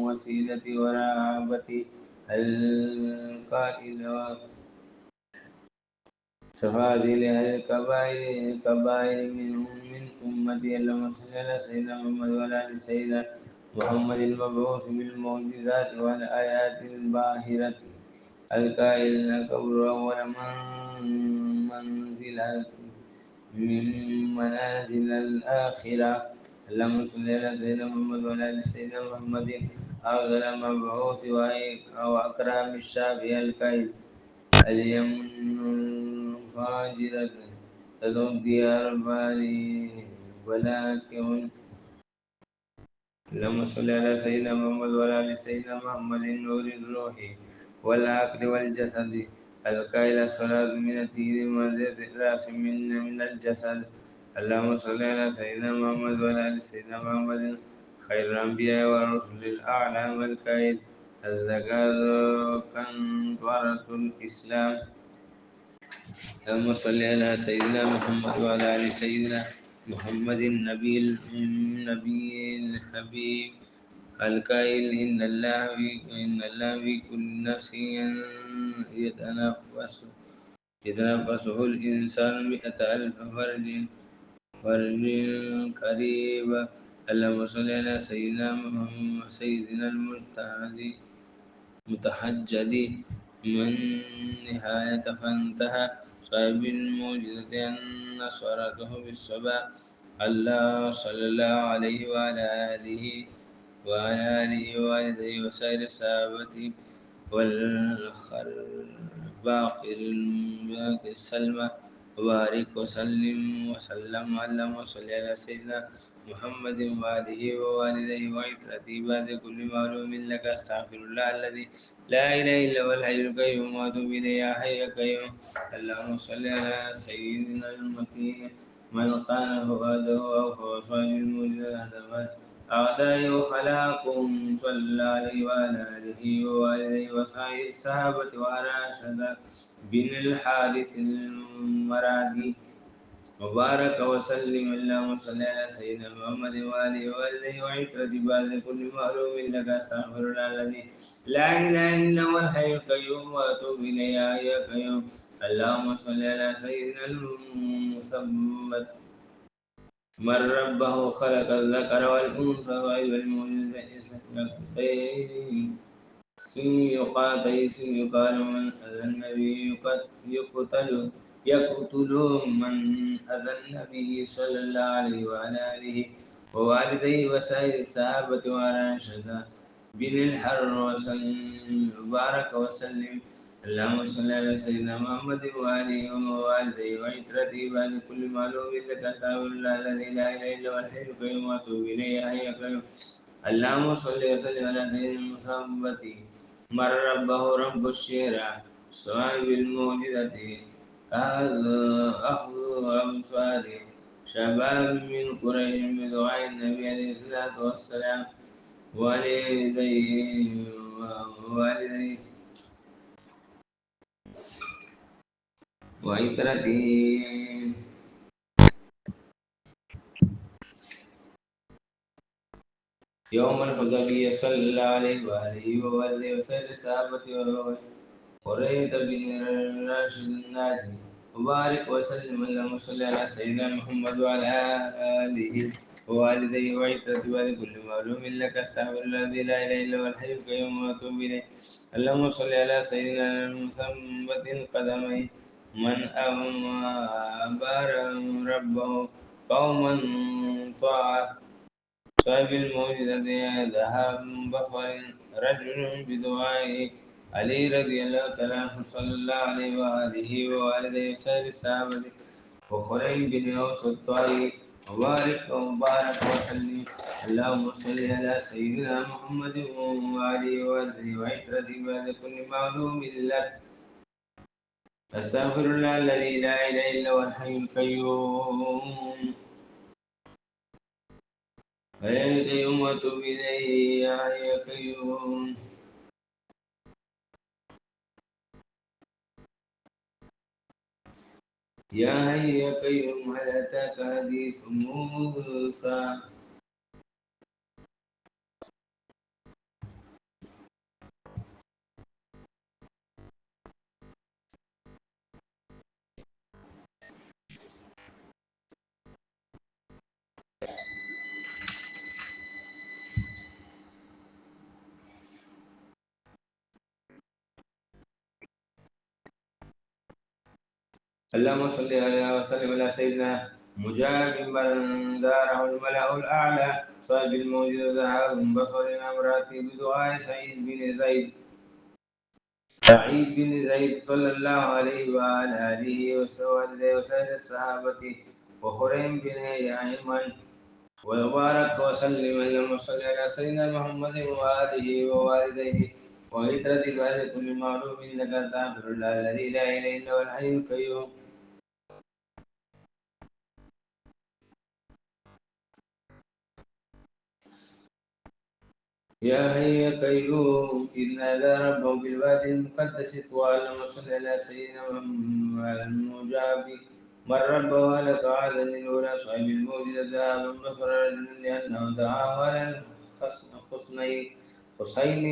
وسيلة ورغبة القائل شفاعة لأهل الكبائر منهم من أمتي اللهم صل على سيدنا محمد وعلى آل سيدنا محمد المبعوث بالمعجزات والآيات الباهرة القائل القبر أول منزل من منازل الآخرة اللهم صل على سيدنا محمد وعلى آل سيدنا محمد أفضل المبعوث وأكرم الشافي القائل اليمن فاجرة تدعو يا رباني ولكن اللهم صل على سيدنا محمد وعلى آل سيدنا محمد نور الروح والعقل والجسد القائل الصلاة من الدين منزلة الرأس من الجسد اللهم صل على سيدنا محمد وعلى آل سيدنا محمد خير الأنبياء والرسل الأعلام القائل الزكاة كنطرة الإسلام اللهم صل على سيدنا محمد وعلى آل سيدنا محمد النبي الحبيب القائل إن الله في كل نفس يتنفسه الإنسان 100,000 فرج قريب اللهم صل على سيدنا محمد سيدنا المتحجد من نهاية فانتهى صاحب المعجزة أن نصرته بالصبا الله صلى الله عليه وعلى آله ووالده وسائر الصحابة والباقي السلمى وبارك وسلم اللهم صل على سيدنا محمد وآله ووالده وعترته بعد كل معلوم لك أستغفر الله الذي لا إله إلا هو الحي القيوم وأتوب إليه يا حي يا قيوم اللهم صل على سيدنا المتين من كان فؤاده أو هو صاحب المعجزة أعدائي وخلاقهم صلى الله عليه وعلى آله ووالده وسائر الصحابة وعلى أشهد بن الحارث المرادي وبارك وسلم اللهم صل على سيدنا محمد وآله وآله وعترة بعد كل معلوم لك أستغفر الله الذي لا إله إلا هو الحي القيوم وأتوب إليه يا حي يا قيوم اللهم صل على سيدنا المثبت من ربه خلق الذكر والأنثى وإذا المعجزة سن يقال من أذى النبي يقتل من أذى النبي صلى الله عليه وعلى آله ووالديه وسائر الصحابة وعلى أشهد بن الحر وبارك وسلم اللهم صل على سيدنا محمد وآله ووالديه وعترته بعد كل معلوم لك أستغفر الله الذي لا إله إلا هو الحي القيوم وأتوب إليه يا حي يا قيوم اللهم صل وسلم على سيدنا المثبت من ربه رب الشيرة صاحب الموجدة هذا أخذ أبصار شباب من قريش بدعاء النبي عليه الصلاة والسلام والديه وعترته يوم الحديبية صلى الله عليه وآله وآله وسلم الصحابة وريت بن راشد الناجي وبارك وسلم اللهم صل على سيدنا محمد وعلى آله ووالديه وعترة كل معلوم لك أستغفر الذي لا إله إلا هو الحي القيوم وأتوب إليه اللهم صل على سيدنا المثبت القدمين من أبار ربه قوما طاعة صاحب الموجودة ذهاب بصر رجل بدعاء علي رضي الله تعالى عنه صلى الله عليه وآله وآله وسائر الصحابة وخريج بن أوس الطائي وبارك وسلم اللهم صل على سيدنا محمد وآله وآله وعترة بعد كل معلوم لك أستغفر الله الذي لا إله إلا هو الحي القيوم يا قيوم وتب إليه يا قيوم يا حي يا قيوم هل أتاك حديث موسى. اللهم صل على وسلم على سيدنا مجاهد من زاره الملأ الأعلى صاحب الموجود ذهاب بصر أمراته بدعاء سعيد بن زيد صلى الله عليه وعلى آله وسائر الصحابة وخريم بن يعيمن وبارك وسلم اللهم صل على سيدنا محمد وآله ووالديه وعترة بعد كل معلوم لك استغفر الله الذي لا إله إلا هو الحي القيوم. يا حي يا قيوم إذ نادى ربه بالوادي المقدس طوى اللهم صل على سيدنا محمد المجاب من ربه هلك عادا للأولى صاحب الموجد ذهابا بصر رجل لأنه دعاه على حسين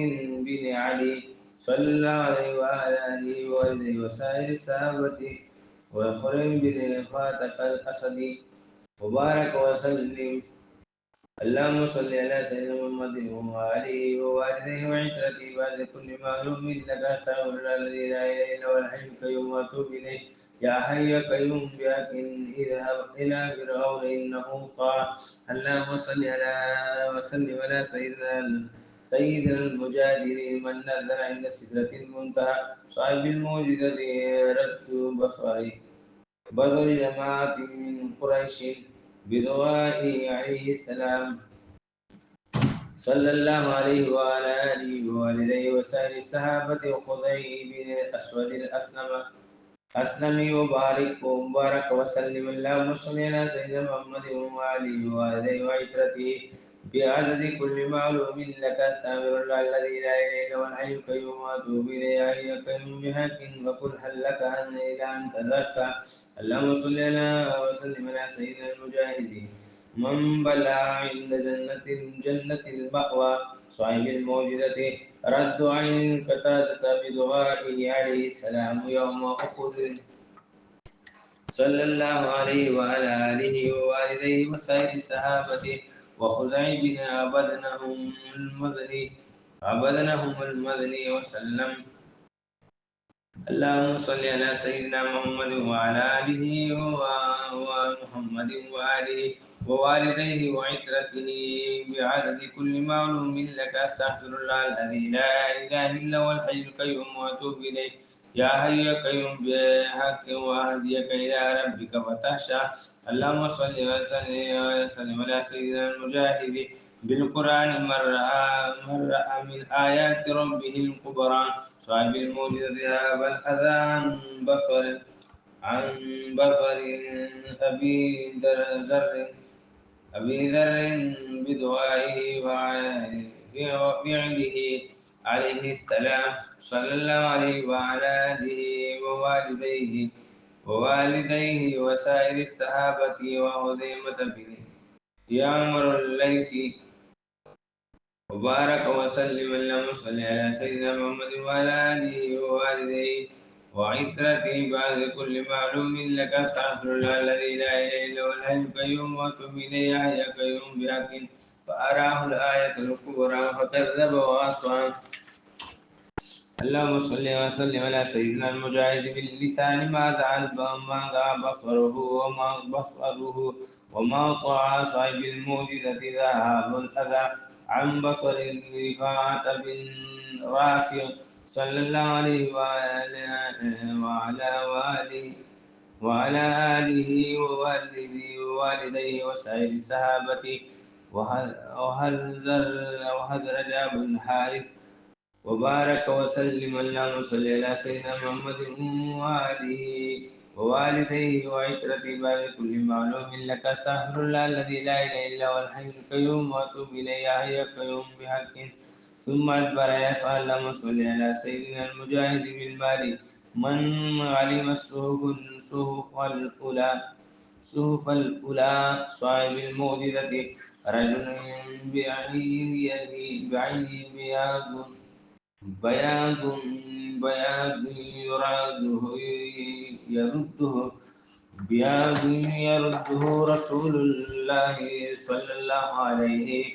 بن علي صلى الله عليه وعلى آله وآله وسائر الصحابة وخرم بن فاتك الأسدي وبارك وسلم. اللهم صل على سيدنا محمد وآله ووالديه وعترته بعد كل معلوم لك أستغفر الله الذي لا إله إلا هو الحي القيوم وأتوب إليه. يا حي يا قيوم بحق اذهب إلى فرعون إنه طغى. اللهم صل على وسلم على سيدنا المجاهدين من نزل عند سدرة المنتهى صاحب الموجزة رد بصري بدر جماعة من قريش بدعائه عليه السلام صلى الله عليه وعلى آله ووالديه وسائر الصحابة وخضعه بن الأسود أسلم وبارك وسلم اللهم صل على سيدنا محمد وآله وآله وعترته بعدد كل معلوم لك أستغفر الله الذي لا إله إلا هو الحي القيوم وأتوب إليه يا حي يا قيوم بحق وقل هل لك أن إلى أن تزكى. اللهم صل على وسلم على سيدنا المجاهدين من بلغ عند جنة المأوى صاحب الموجدة رد عين قتادة بدعائه عليه السلام يوم أخذ صلى الله عليه وعلى آله ووالديه وسائر الصحابة وخزعي بنا عبدنهم المدني وسلم. اللهم صل على سيدنا محمد وعلى آله ومحمد وآله ووالديه وعترته بعدد كل معلوم لك أستغفر الله الذي لا إله إلا هو الحي القيوم وأتوب إليه. يا حي يا قيوم بحق وأهديك إلى ربك فتخشى. اللهم صل وسلم على سيدنا المجاهد بالقرآن من رأى من آيات ربه الكبرى صاحب الموجز ذهاب الأذان بصر عن بصر أبي ذر أبي ذر بدعائه وفعله عليه السلام صلى الله عليه وعلى آله ووالديه وسائر الصحابة وخزيمة بن يعمر الليثي وبارك وسلم اللهم صل على سيدنا محمد وعلى آله ووالديه وعترته بعد كل معلوم لك أستغفر الله الذي لا إله إلا هو الحي القيوم وأتوب إليه يا حي يا قيوم بحق فأراه الآية الكبرى فكذب وعصى. اللهم صل وسلم على سيدنا المجاهد باللسان ما ذا بصره وما طاع صاحب الموجزة ذهاب الأذى عن بصر رفاعة بن رافع صلى الله عليه وعلى آله ووالديه وسائر الصحابة وهذرج بن الحارث وبارك وسلم اللهم صل على سيدنا محمد وآله ووالديه وعترته بعد كل معلوم لك أستغفر الله الذي لا إله إلا هو الحي القيوم وأتوب إليه يا حي يا قيوم بحق ثم أدبر يسعى اللهم صل على سيدنا المجاهد بالمال من علم الصحف الأولى صاحب الموجزة رجل بعينه بياض بياض يرده بياض يرده رسول الله صلى الله عليه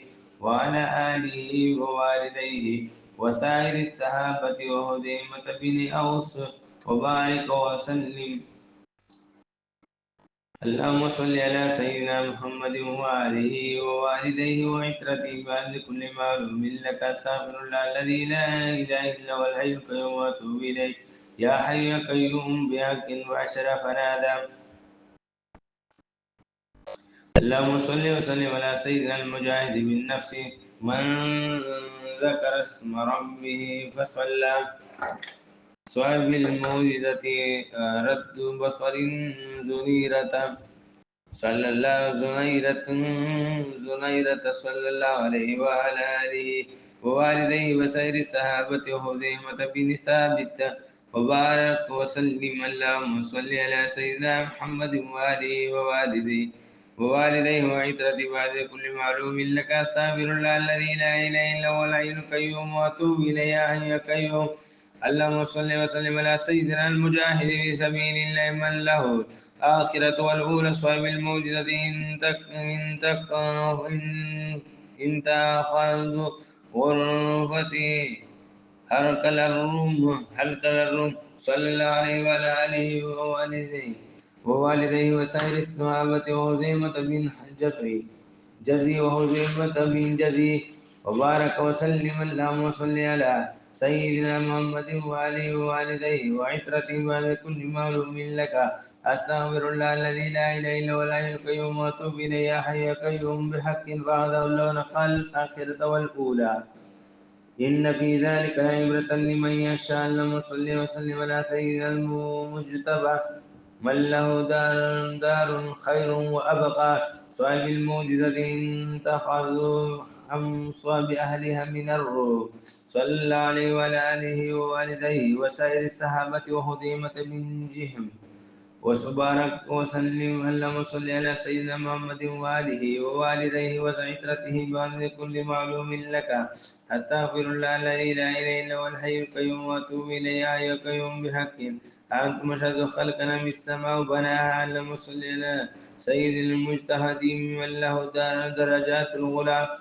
وعلى آله ووالديه وسائر الصحابة وهديمة بن أوس وبارك وسلم. اللهم صل على سيدنا محمد وآله ووالديه وعترته بعد كل معلوم لك أستغفر الله الذي لا إله إلا هو الحي القيوم وأتوب إليه. يا حي يا قيوم بحق وأشرف نادى. اللهم صل وسلم على سيدنا المجاهد بالنفس من ذكر اسم ربه فصلى صاحب الموجدة رد بصر زنيرة صلى الله زنيرة صلى الله عليه وعلى آله ووالديه وسائر الصحابة وخزيمة بن ثابت وبارك وسلم. اللهم صل على سيدنا محمد وآله ووالديه وعترة بعد كل معلوم لك أستغفر الله الذي لا إله إلا هو الحي القيوم وأتوب إليه. يا حي يا قيوم. اللهم صل وسلم على سيدنا المجاهد في سبيل الله من له آخرة والأولى صاحب الموجزة إن تأخذ غرفتي هلك الروم صلى الله عليه وعلى آله ووالديه وسائر الصحابة وهزيمة بن جزي وبارك وسلم. اللهم صل على سيدنا محمد وآله ووالديه وعترته بعد كل معلوم لك أستغفر الله الذي لا إله إلا هو الحي القيوم وأتوب إليه. يا حي يا قيوم بحق فهذا الله نقل الآخرة والأولى إن في ذلك لعبرة لمن يشاء. اللهم صل وسلم على سيدنا المجتبى من له دار خير وأبقى صاحب الموجزة إن تأخذوا أمصى بأهلها من الروح صلى الله عليه وعلى آله ووالديه وسائر الصحابة وهديمة بن جهم وبارك وسلم. اللهم صل على سيدنا محمد وآله ووالديه وعترته بعد كل معلوم لك أستغفر الله الذي لا إله إلا هو الحي القيوم وأتوب إليه. يا حي القيوم بحق أنتم أشهد خلقنا من السماء وبناها. اللهم صل على سيد المجتهدين من له درجات الغلا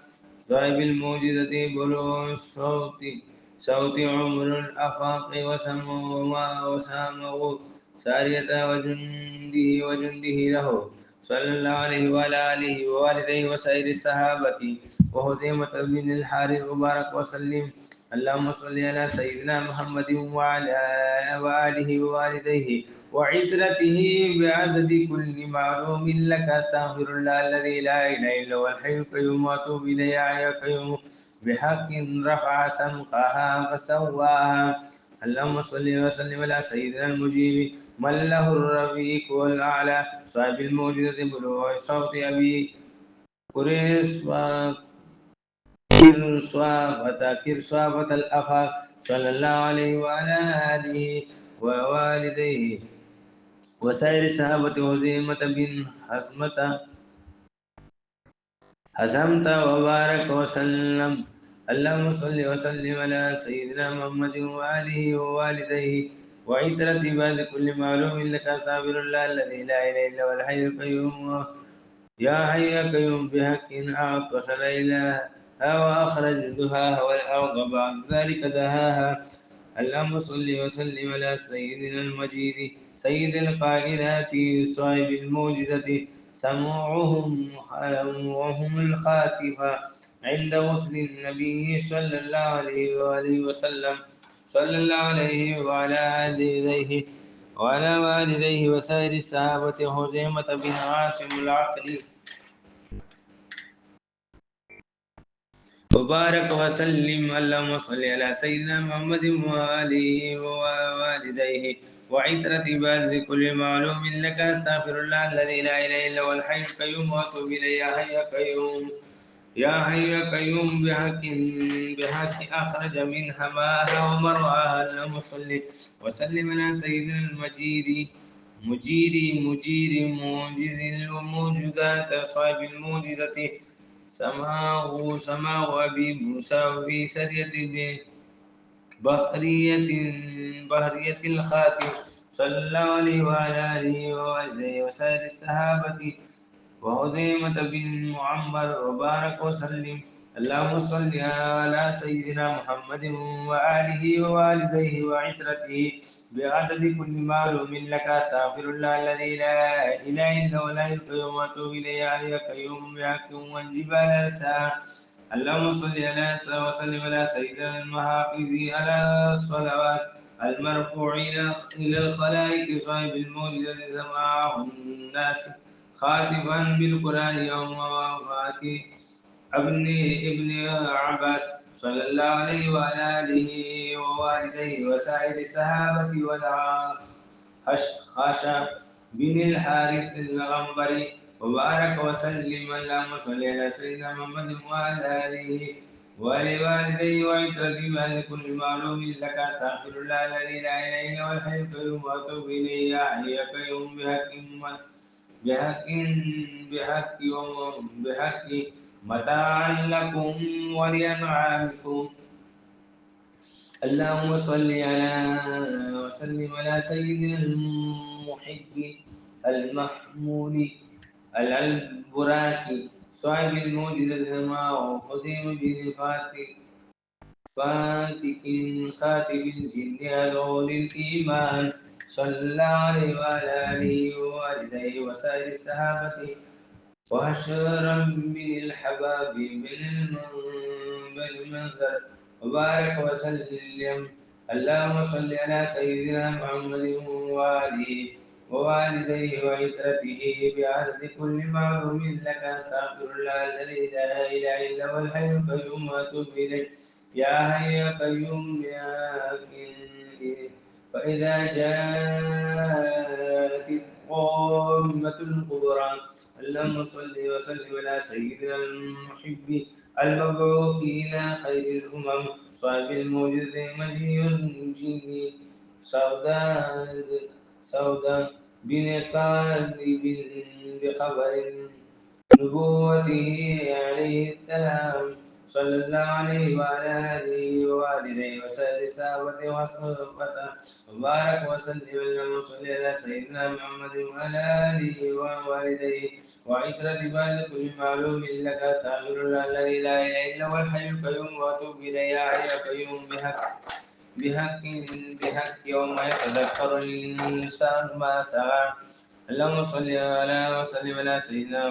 صاحب الموجزة بلوغ صوت عمر الآفاق وسامه سارية وجنده له صلى الله عليه وعلى آله ووالديه وسائر الصحابة وهزيمة بن الحارث وبارك وسلم. اللهم صل على سيدنا محمد وعلى آله ووالديه وعترته بعدد كل معلوم لك أستغفر الله الذي لا إله إلا هو الحي القيوم وأتوب إليه. يا حي يا قيوم بحق رفع سمقها فسواها. اللهم صل وسلم على سيدنا المجيب من له الرفيق والأعلى صاحب الموجزة بلوغ صوت أبي قريش كرصافة الأفاق صلى الله عليه وعلى آله ووالديه وسائر الصحابة وهزيمة بن حزمت وبارك وسلم. اللهم صل وسلم على سيدنا محمد وآله ووالديه وعترة بعد كل معلوم لك أستغفر الله الذي لا إله إلا هو الحي القيوم. يا حي يا قيوم بحق أعطس ليلها وأخرج دهاها والأرض بعد ذلك دهاها. اللهم صل وسلم على سيدنا المجيد سيد القائنات صاحب الموجزة سموعهم الخاتمة عند وصل النبي صلى الله عليه وآله وسلم صلى الله عليه وعلى والديه وسائر الصحابة خزيمة بن عاصم العقل وبارك وسلم. اللهم صل على سيدنا محمد وآله ووالديه وعترة بعد كل معلوم لك أستغفر الله الذي لا إله إلا هو الحي القيوم وأتوب إليه. يا حي يا قيوم يا حي يا قيوم بحق أخرج منها ماءها ومرعاها اللهم صل وسلم على سيدنا مجير موجد الموجودات صاحب الموجدة سماه أبي موسى وفي سرية بحرية الخاتم صلى الله عليه وعلى آله وآله وسائر الصحابة وهديمة بن معمر وبارك وسلم. اللهم صل على سيدنا محمد وآله ووالديه وعترته بعدد كل معلوم لك أستغفر الله الذي لا إله إلا هو الحي القيوم وأتوب إليه يا قيوم بحكم والجبال أرساها. اللهم صل على وسلم على سيدنا المحافظ على الصلوات المرفوع إلى الخلائق صاحب الموجة سماعه الناس خاتما بالقرآن يوم وفاة ابن عباس صلى الله عليه وعلى آله ووالديه وسائر الصحابة والخشخاش بن الحارث الغنبري وبارك وسلم. اللهم صل على سيدنا محمد وعلى آله ولوالديه وعترته بعد كل معلوم لك أستغفر الله الذي لا إله إلا هو الحي القيوم وأتوب إليه يا حي يا قيوم بحق بحق متاعا لكم ولأنعامكم. اللهم صل على وسلم على سيدنا المحب المحمود البراكي صاحب الموجد السماء وخديم بن فاتك خاتم الجن هذول الإيمان صلى الله عليه وعلى آله ووالديه وسائر الصحابة وهشرا من الحباب بالمنظر وبارك وسلم. اللهم صل على سيدنا محمد وآله ووالديه وعترته بعدد كل معلوم لك أستغفر الله الذي لا إله إلا هو الحي القيوم وأتوب إليه يا حي يا قيوم يا فإذا جاءت الطامة الكبرى اللهم صل وسلم على سيدنا المحب المبعوث إلى خير الأمم صاحب الموجز مجيء الجن سودا بن قالب بخبر نبوته عليه السلام صلى الله عليه وعلى آله ووالديه وسائر الصحابة والصحبة وبارك وسلم. اللهم صل على سيدنا محمد وعلى آله ووالديه وعترة بعد كل معلوم لك أستغفر الله الذي لا إله إلا هو الحي القيوم وأتوب إليه يا حي يا قيوم بحق يوم يتذكر الإنسان ما سعى. اللهم صل على وسلم على سيدنا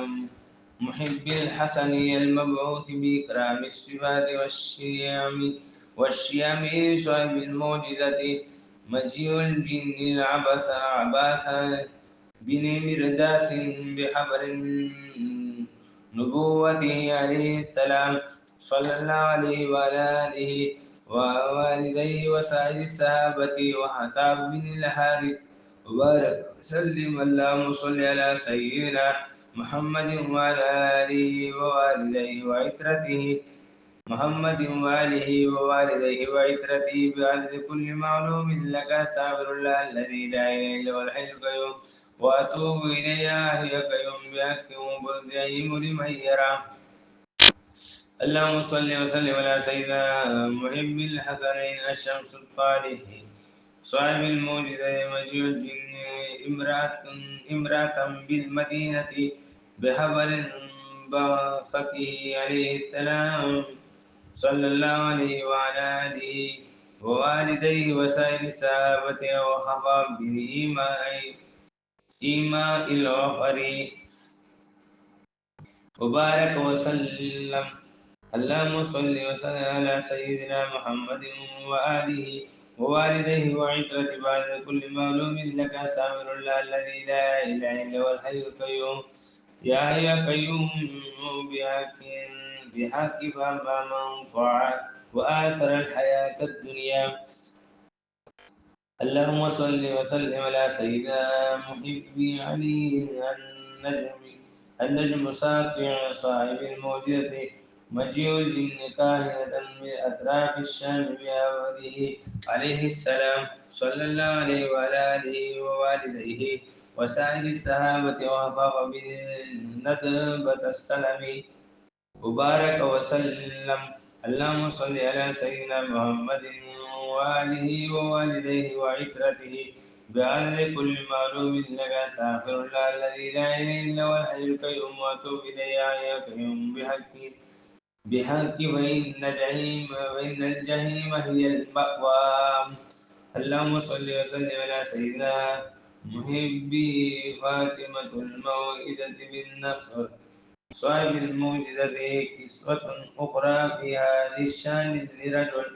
محب الحسن المبعوث بإكرام الصفات والشيام صاحب الموجزة مجيء الجن عباثا بن مرداس بحبر نبوته عليه السلام صلى الله عليه وعلى آله ووالديه وسائر الصحابة وحتاب بن الحارث وبارك وسلم. اللهم صل على سيدنا محمد وعلى آله ووالديه وعترته محمد وآله ووالديه وعترته بعدد كل معلوم لك أستغفر الله الذي لا إله إلا هو الحي القيوم وأتوب إليه يا حي يا قيوم بحق وبرجعهم لمن يرى. اللهم صل وسلم على سيدنا محب الحسنين الشمس الطالح صاحب الموجزة مجيء الجن امرأة بالمدينة بحبل باسطه عليه السلام صلى الله عليه وعلى آله ووالديه وسائر الصحابة وخفى إيماء الغفر وبارك وسلم. اللهم صل وسلم على سيدنا محمد وآله ووالديه وعترة بعد كل معلوم لك أستغفر الله الذي لا إله إلا هو الحي القيوم يا حي يا قيوم بحق فأما من طاع وآثر الحياة الدنيا. اللهم صل وسلم على سيدنا محبي علي النجم ساطع صاحب الموجة مجيء الجن كاهنة من أطراف الشام بأمره عليه السلام صلى الله عليه وعلى آله ووالديه وسائر الصحابة وأحباب بالندبة السلام وبارك وسلم. اللهم صل على سيدنا محمد وآله ووالديه وعترته بعدد كل معلوم لك استغفر الله الذي لا إله إلا هو الحي القيوم وأتوب إليه يا قيوم بحق وإن الجحيم هي المأوى. اللهم صل وسلم على سيدنا محبي فاطمة الموئدة بالنصر صاحب الموجزة. قصة أخرى في هذه الشان لرجل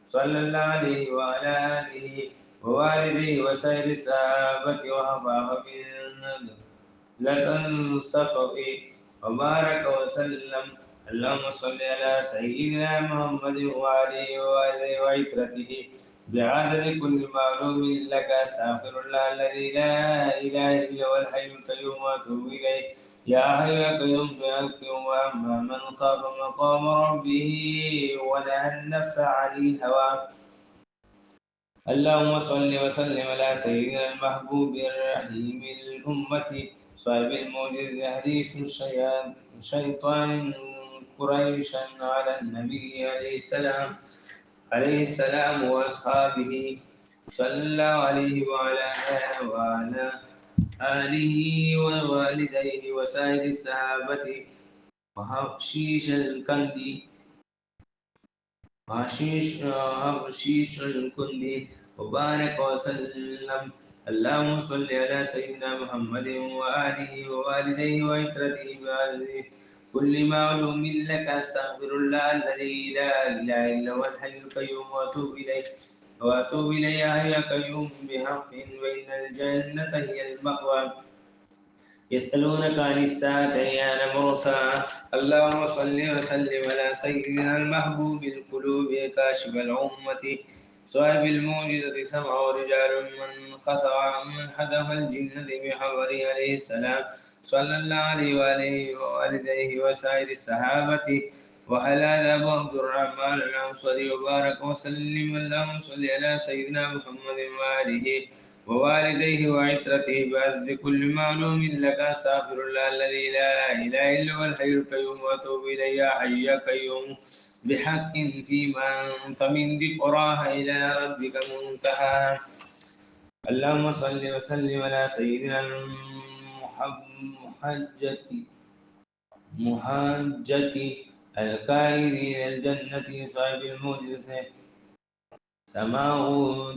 صلى الله عليه وعلى آله ووالده وسائر الصحابة وحفاظ بالنذر لتنسق وبارك وسلم. اللهم صل على سيدنا محمد وآله وآله وعترته بعدد كل معلوم لك استغفر الله الذي لا إله إلا هو الحي القيوم وأتوب إليه يا حي يا قيوم بحق. وأما من خاف مقام ربه ونهى النفس عن الهوى. اللهم صل وسلم على سيدنا المحبوب الرحيم الأمة صاحب الموجز حديث شيطان قريشا على النبي عليه السلام وأصحابه صلى الله عليه وعلى آله ووالديه وسائر الصحابة وحشيش الكندي هبشيش الكندي وبارك وسلم. اللهم صل على سيدنا محمد وآله ووالديه وعترته بعدد كل معلوم لك أستغفر الله الذي لا إله إلا هو الحي القيوم وأتوب إليه يا قيوم بحق وإن الجنة هي المأوى. يسألونك عن الساعة أيان مرساها. اللهم صل وسلم على سيدنا المحبوب القلوب كاشف الأمة صاحب الموجزة سمع رجال من حذف الجنة بحوره عليه السلام صلى الله عليه وآله ووالديه وسائر الصحابة وعلى أبو عبد الرحمن الأنصاري وبارك وسلم. اللهم صل على سيدنا محمد وآله ووالديه وعترته بعد كل معلوم لك استغفر الله الذي لا اله الا هو الحي القيوم واتوب اليه يا حي يا قيوم بحق فيما انت من ذكراها الى ربك منتهى. اللهم صل وسلم على سيدنا المحجة القائدين الجنة صاحب الموجزة سماه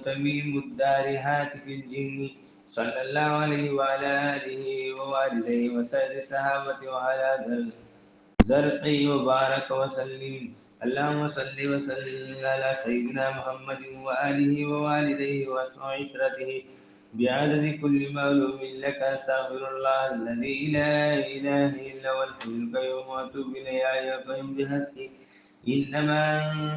تميم الدار هاتف الجن صلى الله عليه وعلى آله ووالديه وسائر الصحابة وعلى زرقي وبارك وسلم. اللهم صل وسلم على سيدنا محمد وآله ووالديه وعترته بعدد كل معلوم لك أستغفر الله الذي لا إله إلا هو الحي القيوم وأتوب إليه يا قيوم بحقه. إنما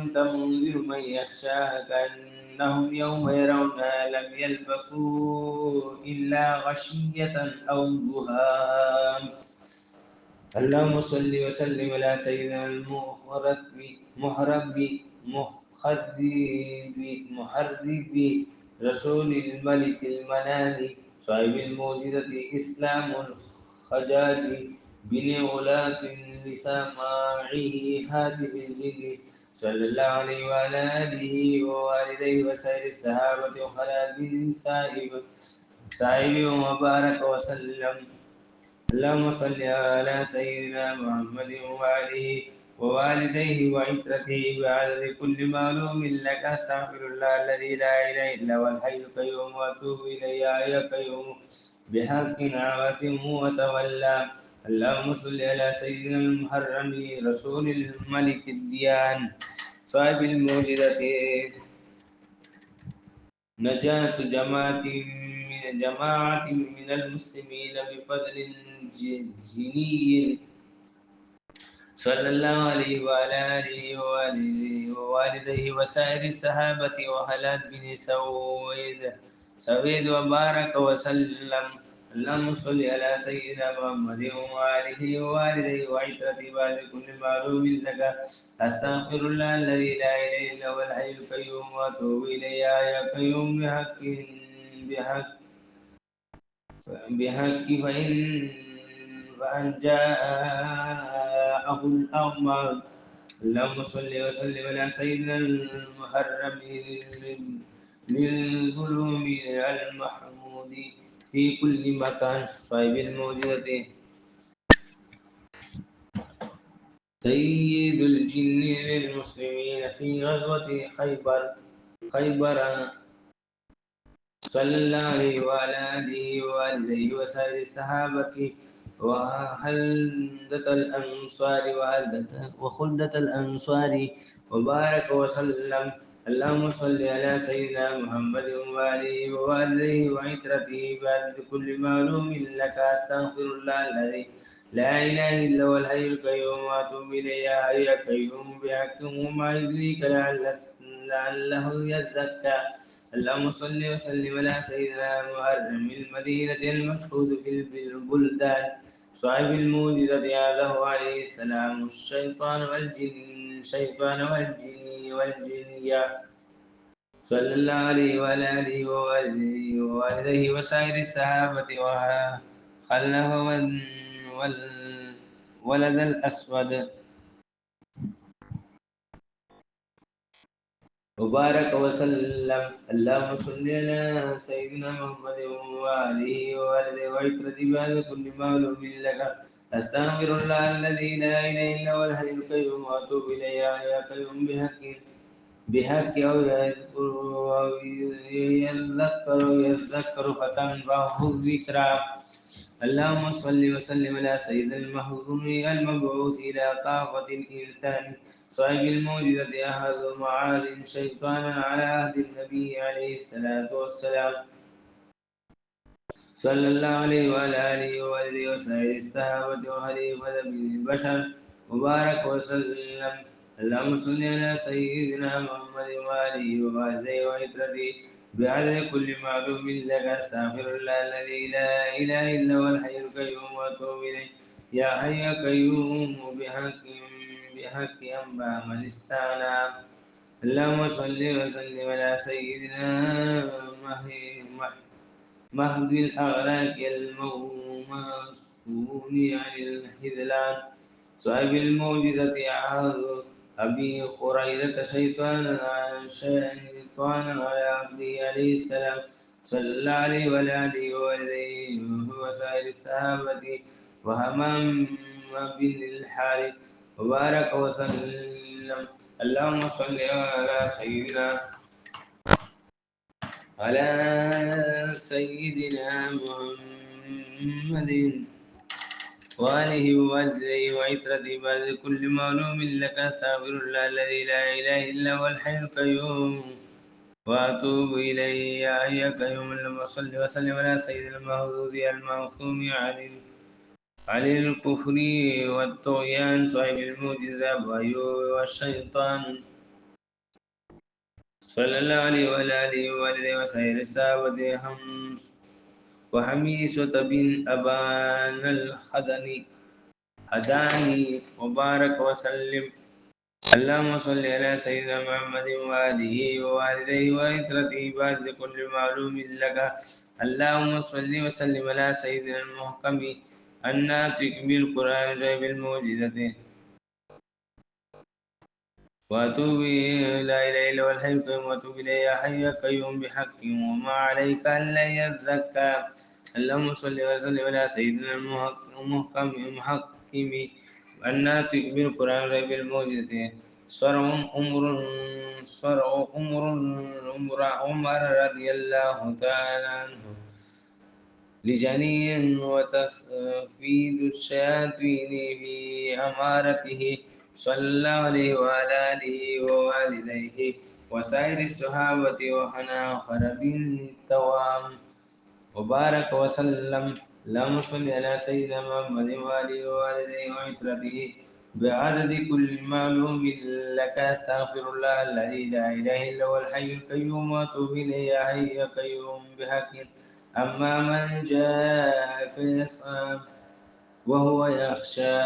أنت منذر من يخشاها كأنهم يوم يرونها لم يلبثوا إلا غشية أو ضحاها. اللهم صل وسلم على سيدنا محرب رسول الملك المنان صاحب الموجزة إسلام الخجاج بن غلاة لسماعه هاتف الجن صلى الله عليه وعلى آله ووالديه وسائر الصحابة وخلاد بن سائب وبارك وسلم. اللهم صل على سيدنا محمد وآله ووالديه وعترته بعدد كل معلوم لك أستغفر الله الذي لا إله إلا هو الحي القيوم وأتوب إليه يا قيوم بحق عوة وتولى. اللهم صل على سيدنا المحرم رسول الملك الديان صاحب الموجزة نجاة جماعة من المسلمين بفضل جني صلى الله عليه وعلى آله ووالديه وسائر الصحابة وخلاد بن سويد وبارك وسلم. اللهم صل على سيدنا محمد وآله ووالديه وعترته بعد كل معلوم لك. أستغفر الله الذي لا إله إلا هو الحي القيوم وأتوب إليه يا قيوم بحق فإن جاءه الأمر. اللهم صل وسلم على سيدنا المحرم للظلوم المحمود في كل مكان صاحب الموجودة سيد الجن للمسلمين في غزوة خيبر صلى الله عليه وعلى آله وآله وسائر الصحابة وخلدة الأنصار وبارك وسلم. اللهم صل على سيدنا محمد وآله وآله وعترته بعد كل معلوم لك. أستغفر الله الذي لا إله إلا هو الحي القيوم وأتوب إليه يا حي يا قيوم بحق وما يدريك لعله يزكى. اللهم صل وسلم على سيدنا محرم المدينة المشهود في البلدان صاحب الموجزة له عليه السلام الشيطان والجن صلى الله عليه وعلى آله ووالده وسائر الصحابة وخله والولد الأسود وبارك وسلم. اللهم صل على سيدنا محمد وآله وآله وعترة بعد كل معلوم لك. أستغفر الله الذي لا إله إلا هو الحي القيوم وأتوب إليه يا قيوم بحق أو يذكر فتنفعه الذكرى. اللهم صل وسلم على سيدنا المحظوظ المبعوث إلى كافة الإنسان صاحب الموجزة أحد معاذ شيطانا على عهد النبي عليه الصلاة والسلام صلى الله عليه وعلى آله وآله وسائر الصحابة وخليفة البشر وبارك وسلم. اللهم صل على سيدنا محمد وآله وآله وعترته بعدد كل معلوم لك. أستغفر الله الذي لا إله إلا هو الحي القيوم وأتوب إليه يا حي يا قيوم بحق أنبا من استعنى. اللهم صل وسلم على سيدنا مهد الأغراك المسكون عن الخذلان صاحب الموجزة عهد أبي خريرة شيطانا على عبده عليه السلام صلى الله عليه وعلى آله وآله وسائر الصحابة وهمام بن الحارث وبارك وسلم. اللهم صل على سيدنا محمد وآله وأجله وعترته بعد كل معلوم لك. أستغفر الله الذي لا إله إلا هو الحي القيوم وأتوب إليه يا حي يا قيوم. اللهم صل وسلم على سيدنا المحظوظ المعصوم عن الكفر والطغيان صاحب المعجزة وأيوب والشيطان صلى الله عليه وعلى آله وآله وسائر الصحابة وحميسة بن أبان هداني وبارك وسلم. اللهم صل على سيدنا محمد وآله ووالديه وعترته بعد كل معلوم لك. اللهم صل وسلم على سيدنا المحكم الناطق بالقرآن زي المعجزة وأتوب لا إله إلا هو الحي القيوم وأتوب إليه يا حي يا قيوم بحق وما عليك ألا يذكى. اللهم صل وسلم على سيدنا المحكم الناطق بالقرآن غيب الموجزة صرع عمر رضي الله تعالى عنه لجنين وتصفيد الشياطين في أمارته صلى الله عليه وعلى آله ووالديه وسائر الصحابة وحنا خرب التوام وبارك وسلم. اللهم صل على سيدنا محمد وآله ووالديه وعترته بعدد كل معلوم لك. أستغفر الله الذي لا إله إلا هو الحي القيوم وأتوب إليه يا حي يا قيوم بحق أما من جاءك يسعى وهو يخشى